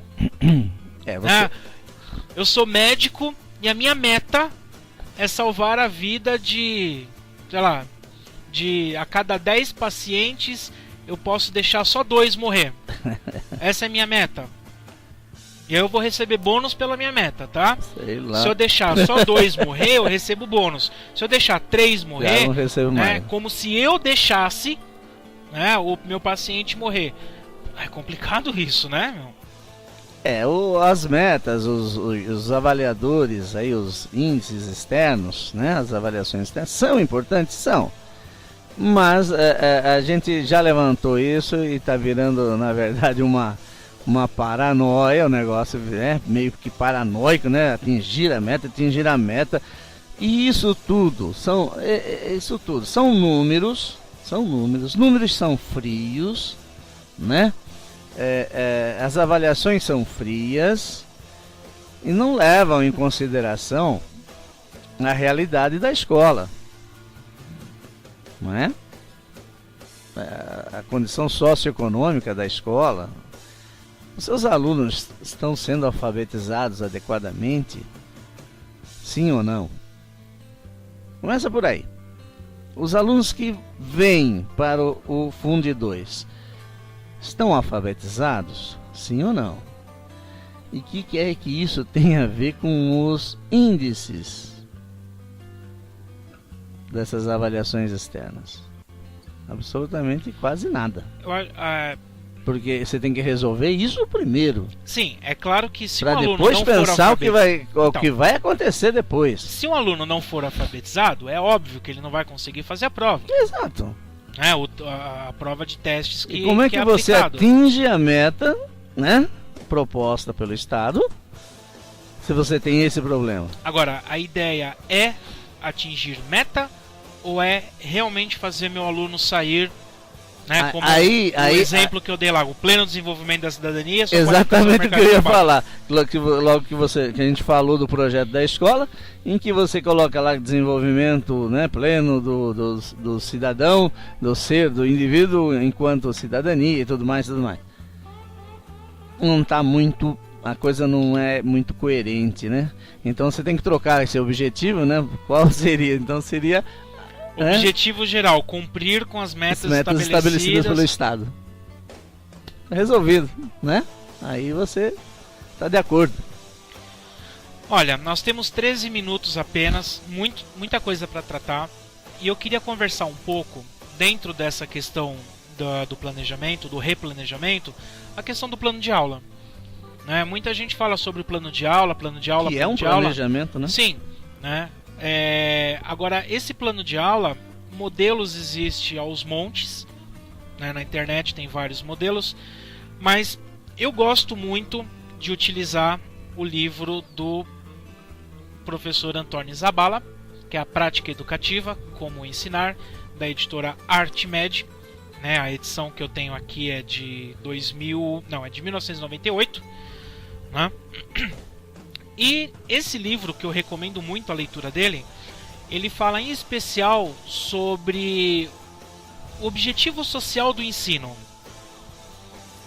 Eu sou médico e a minha meta é salvar a vida de, sei lá, de a cada 10 pacientes eu posso deixar só 2 morrer. Essa é a minha meta. E aí eu vou receber bônus pela minha meta, tá? Sei lá. Se eu deixar só 2 morrer, eu recebo bônus. Se eu deixar 3 morrer, não recebo mais. Como se eu deixasse, né, o meu paciente morrer. É complicado isso, né, meu? As metas, os avaliadores, aí, os índices externos, né, as avaliações externas, são importantes? São. Mas a gente já levantou isso e está virando, na verdade, uma paranoia, o negócio é meio que paranoico, né? Atingir a meta. E isso tudo são números, números são frios, né? As avaliações são frias e não levam em consideração a realidade da escola, não é? A condição socioeconômica da escola. Os seus alunos estão sendo alfabetizados adequadamente? Sim ou não? Começa por aí. Os alunos que vêm para o Fundi 2 estão alfabetizados? Sim ou não? E o que é que isso tem a ver com os índices dessas avaliações externas? Absolutamente quase nada. Porque você tem que resolver isso primeiro. Sim, é claro que se um aluno depois não pensar for o que vai acontecer depois. Se um aluno não for alfabetizado, é óbvio que ele não vai conseguir fazer a prova. Exato. A prova de testes que e como é que você atinge a meta, né, proposta pelo Estado, se você tem esse problema? Agora, a ideia é atingir meta ou é realmente fazer meu aluno sair, né, como o exemplo que eu dei lá, o pleno desenvolvimento da cidadania? Exatamente o que eu ia falar. Logo que a gente falou do projeto da escola, em que você coloca lá desenvolvimento, né, pleno do cidadão, do ser, do indivíduo enquanto cidadania e tudo mais. Não está muito, a coisa não é muito coerente, né? Então você tem que trocar esse objetivo, né? Qual seria? Então seria objetivo geral, cumprir com as metas estabelecidas pelo Estado. Resolvido, né? Aí você está de acordo. Olha, nós temos 13 minutos apenas, muita coisa para tratar. E eu queria conversar um pouco, dentro dessa questão do planejamento, do replanejamento, a questão do plano de aula. Né? Muita gente fala sobre o plano de aula, que é um planejamento, né? Sim, né? Agora, esse plano de aula, modelos existe aos montes, né? Na internet tem vários modelos, mas eu gosto muito de utilizar o livro do professor Antônio Zabala, que é a Prática Educativa, Como Ensinar, da editora Artmed, né? A edição que eu tenho aqui é de 1998, né? E esse livro, que eu recomendo muito a leitura dele, ele fala em especial sobre o objetivo social do ensino,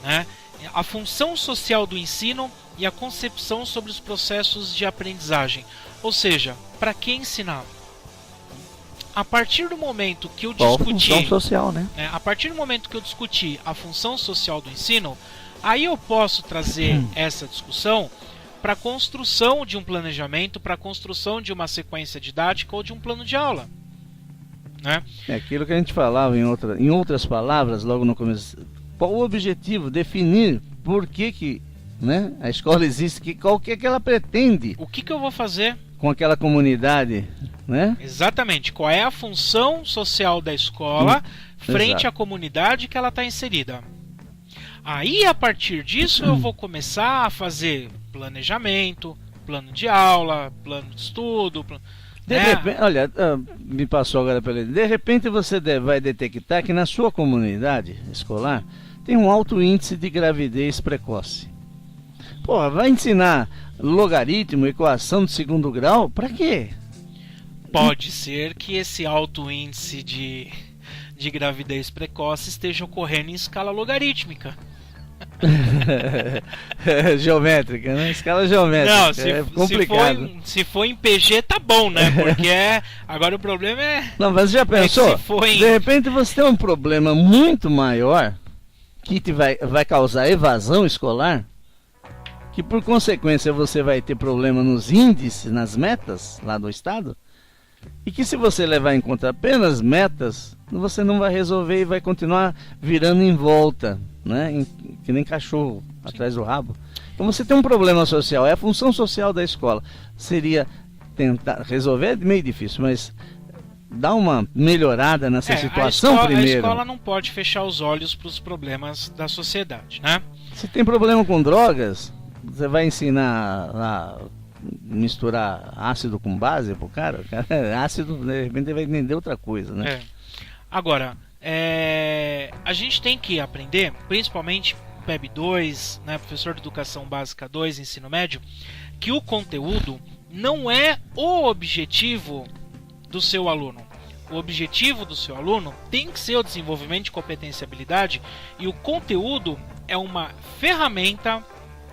né? A função social do ensino e a concepção sobre os processos de aprendizagem. Ou seja, para que ensinar? A partir do momento que eu discuti função social, né? A partir do momento que eu discuti a função social do ensino, aí eu posso trazer essa discussão para a construção de um planejamento, para a construção de uma sequência didática ou de um plano de aula, né? É aquilo que a gente falava em outras palavras, logo no começo. Qual o objetivo? Definir por que, né, a escola existe, qual que é que ela pretende. O que eu vou fazer com aquela comunidade, né? Exatamente. Qual é a função social da escola frente à comunidade que ela está inserida. Aí, a partir disso, eu vou começar a fazer planejamento, plano de aula, plano de estudo. De repente, olha, me passou agora pela ideia. De repente você vai detectar que na sua comunidade escolar tem um alto índice de gravidez precoce. Pô, vai ensinar logaritmo, equação de segundo grau? Pra quê? Pode ser que esse alto índice de gravidez precoce esteja ocorrendo em escala logarítmica. Geométrica, né? Escala geométrica. Não, é complicado. Se for em PG, tá bom, né? Porque agora o problema é... Não, mas já pensou? De repente você tem um problema muito maior que vai causar evasão escolar, que por consequência você vai ter problema nos índices, nas metas lá do estado, e que se você levar em conta apenas metas, você não vai resolver e vai continuar virando em volta, né? Que nem cachorro atrás do rabo. Então você tem um problema social, é a função social da escola. Seria tentar resolver, é meio difícil, mas dar uma melhorada nessa situação primeiro. A escola não pode fechar os olhos para os problemas da sociedade, né? Se tem problema com drogas, você vai ensinar a misturar ácido com base pro cara? Ácido, de repente, vai entender outra coisa, né? Agora, a gente tem que aprender, principalmente PEB 2, né, professor de Educação Básica 2, Ensino Médio, que o conteúdo não é o objetivo do seu aluno. O objetivo do seu aluno tem que ser o desenvolvimento de competência e habilidade, e o conteúdo é uma ferramenta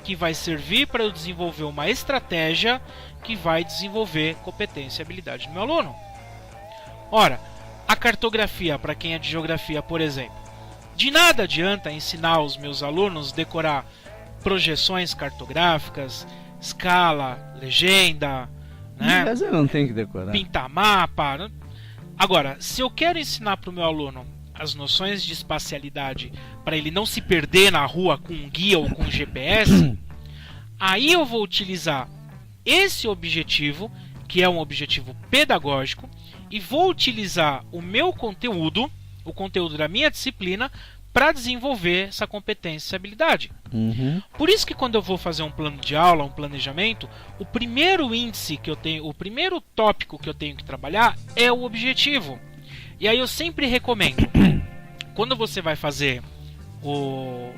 que vai servir para eu desenvolver uma estratégia que vai desenvolver competência e habilidade do meu aluno. Ora, a cartografia, para quem é de geografia, por exemplo, de nada adianta ensinar os meus alunos a decorar projeções cartográficas, escala, legenda, né? Mas eu não tenho que decorar. Pintar mapa. Agora, se eu quero ensinar para o meu aluno as noções de espacialidade para ele não se perder na rua com um guia ou com um GPS, aí eu vou utilizar esse objetivo, que é um objetivo pedagógico, e vou utilizar o meu conteúdo, o conteúdo da minha disciplina, para desenvolver essa competência e habilidade. Por isso que quando eu vou fazer um plano de aula, um planejamento, o primeiro índice que eu tenho, o primeiro tópico que eu tenho que trabalhar é o objetivo. E aí eu sempre recomendo, quando você vai fazer o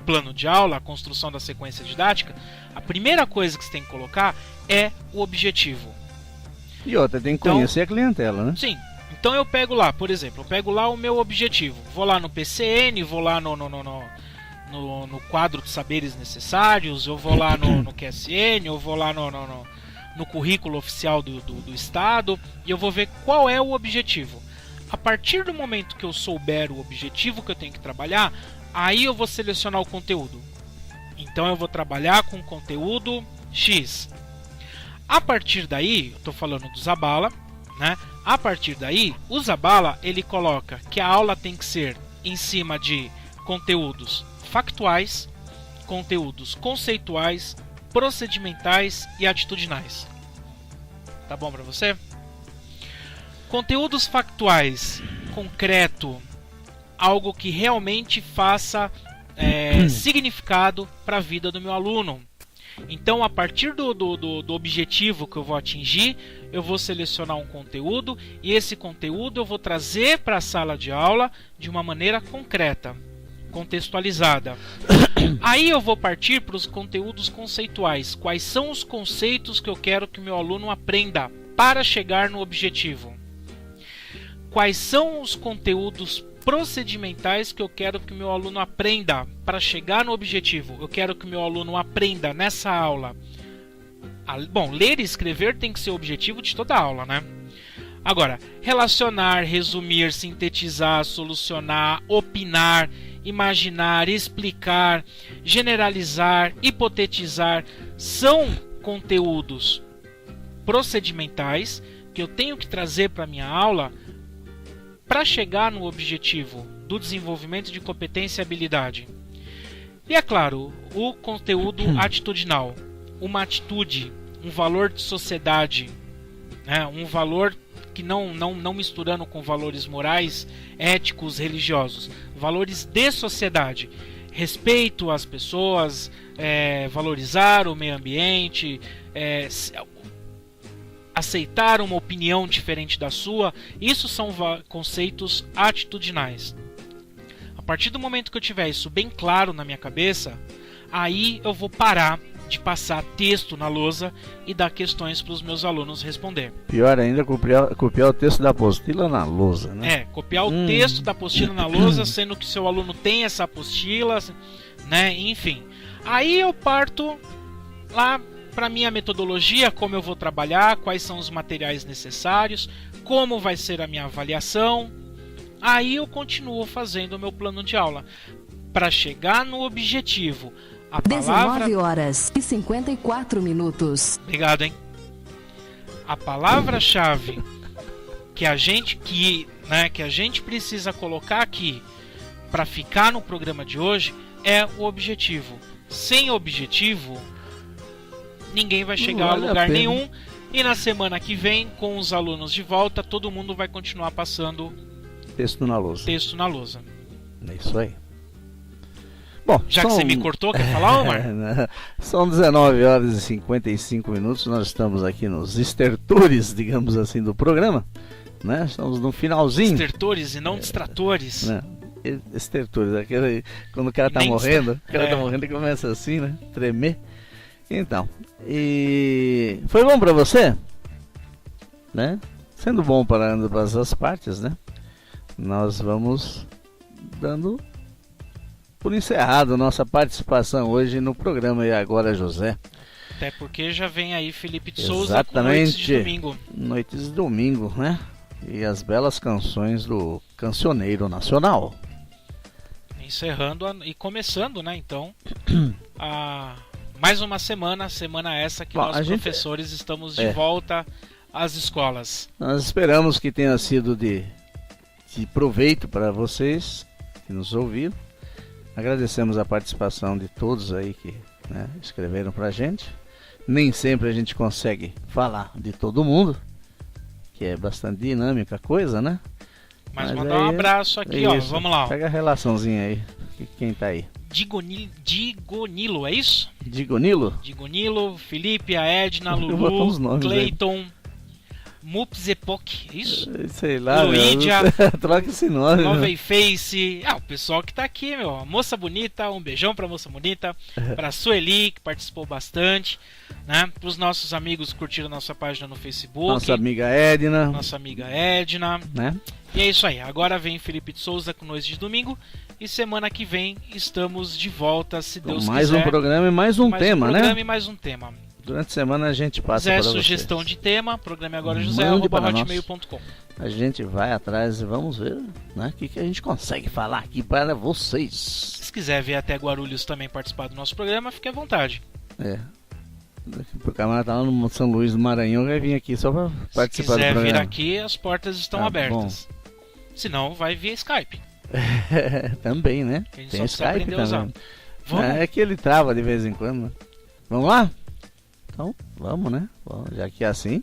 plano de aula, a construção da sequência didática, a primeira coisa que você tem que colocar é o objetivo. E outra, tem que conhecer a clientela, né? Sim. Então eu pego lá, por exemplo, eu pego lá o meu objetivo. Vou lá no PCN, vou lá no quadro de saberes necessários, eu vou lá no QSN, eu vou lá no currículo oficial do Estado, e eu vou ver qual é o objetivo. A partir do momento que eu souber o objetivo que eu tenho que trabalhar, aí eu vou selecionar o conteúdo. Então eu vou trabalhar com conteúdo X. A partir daí, eu estou falando do Zabala, né? A partir daí, o Zabala ele coloca que a aula tem que ser em cima de conteúdos factuais, conteúdos conceituais, procedimentais e atitudinais. Tá bom para você? Conteúdos factuais, concreto, algo que realmente faça significado para a vida do meu aluno. Então, a partir do objetivo que eu vou atingir, eu vou selecionar um conteúdo, e esse conteúdo eu vou trazer para a sala de aula de uma maneira concreta, contextualizada. Aí eu vou partir para os conteúdos conceituais. Quais são os conceitos que eu quero que o meu aluno aprenda para chegar no objetivo? Quais são os conteúdos procedimentais que eu quero que o meu aluno aprenda para chegar no objetivo? Eu quero que o meu aluno aprenda nessa aula. Bom, ler e escrever tem que ser o objetivo de toda a aula, né? Agora, relacionar, resumir, sintetizar, solucionar, opinar, imaginar, explicar, generalizar, hipotetizar, são conteúdos procedimentais que eu tenho que trazer para a minha aula para chegar no objetivo do desenvolvimento de competência e habilidade. E é claro, o conteúdo atitudinal, uma atitude, um valor de sociedade, né? Um valor que não misturando com valores morais, éticos, religiosos, valores de sociedade, respeito às pessoas, valorizar o meio ambiente, aceitar uma opinião diferente da sua. Isso são conceitos atitudinais. A partir do momento que eu tiver isso bem claro na minha cabeça, aí eu vou parar de passar texto na lousa e dar questões para os meus alunos responder. Pior ainda, copiar o texto da apostila na lousa, né? Copiar o texto da apostila na lousa, sendo que seu aluno tem essa apostila, né? Enfim. Aí eu parto lá para minha metodologia, como eu vou trabalhar, quais são os materiais necessários, como vai ser a minha avaliação. Aí eu continuo fazendo o meu plano de aula para chegar no objetivo. A palavra... 19h54. Obrigado, hein? A palavra-chave que a gente precisa colocar aqui para ficar no programa de hoje é o objetivo. Sem objetivo, ninguém vai chegar a lugar nenhum. E na semana que vem, com os alunos de volta, todo mundo vai continuar passando texto na lousa. É isso aí. Bom, já que você me cortou, quer falar, Omar? São 19h55. Nós estamos aqui nos estertores, digamos assim, do programa, né? Estamos no finalzinho. Estertores e não distratores. Né? Estertores, aquele, quando o cara tá morrendo, e começa assim, né? Tremer. Então, e foi bom pra você, né? Sendo bom para ambas as partes, né? Nós vamos dando por encerrado nossa participação hoje no programa E Agora José. Até porque já vem aí Felipe de Souza com Noites de Domingo. Noites de Domingo, né? E as belas canções do Cancioneiro Nacional. Encerrando e começando, né? Então, mais uma semana essa que nós professores estamos de volta às escolas. Nós esperamos que tenha sido de proveito para vocês que nos ouviram. Agradecemos a participação de todos aí que, né, escreveram pra gente. Nem sempre a gente consegue falar de todo mundo, que é bastante dinâmica a coisa, né? Mas mandar um abraço aqui, ó. Vamos lá. Pega a relaçãozinha aí. Quem tá aí? Digonilo, é isso? Digonilo, Felipe, a Edna, Lulu, Cleiton, Mups Epoch, é isso? Sei lá, Luídia, troca esse nome. Nova Face, o pessoal que tá aqui, meu. A Moça Bonita, um beijão pra Moça Bonita, pra Sueli, que participou bastante, né? Pros nossos amigos que curtiram nossa página no Facebook. Nossa amiga Edna, né? E é isso aí, agora vem Felipe de Souza com Noites de Domingo. E semana que vem estamos de volta, se Deus quiser. Mais um programa e mais um tema, né? Mais um tema. Durante a semana a gente passa para vocês. Sugestão de tema, programa Agora José@hotmail.com. A gente vai atrás e vamos ver, né, o que a gente consegue falar aqui para vocês. Se quiser vir até Guarulhos também participar do nosso programa, fique à vontade. O camarada tá lá no São Luís do Maranhão, vai vir aqui só para participar do programa. Se quiser vir aqui, as portas estão abertas. Bom. Se não, vai via Skype. Também, né? Tem Skype também. É que ele trava de vez em quando, né? Vamos lá? Então, vamos, né? Bom, já que é assim,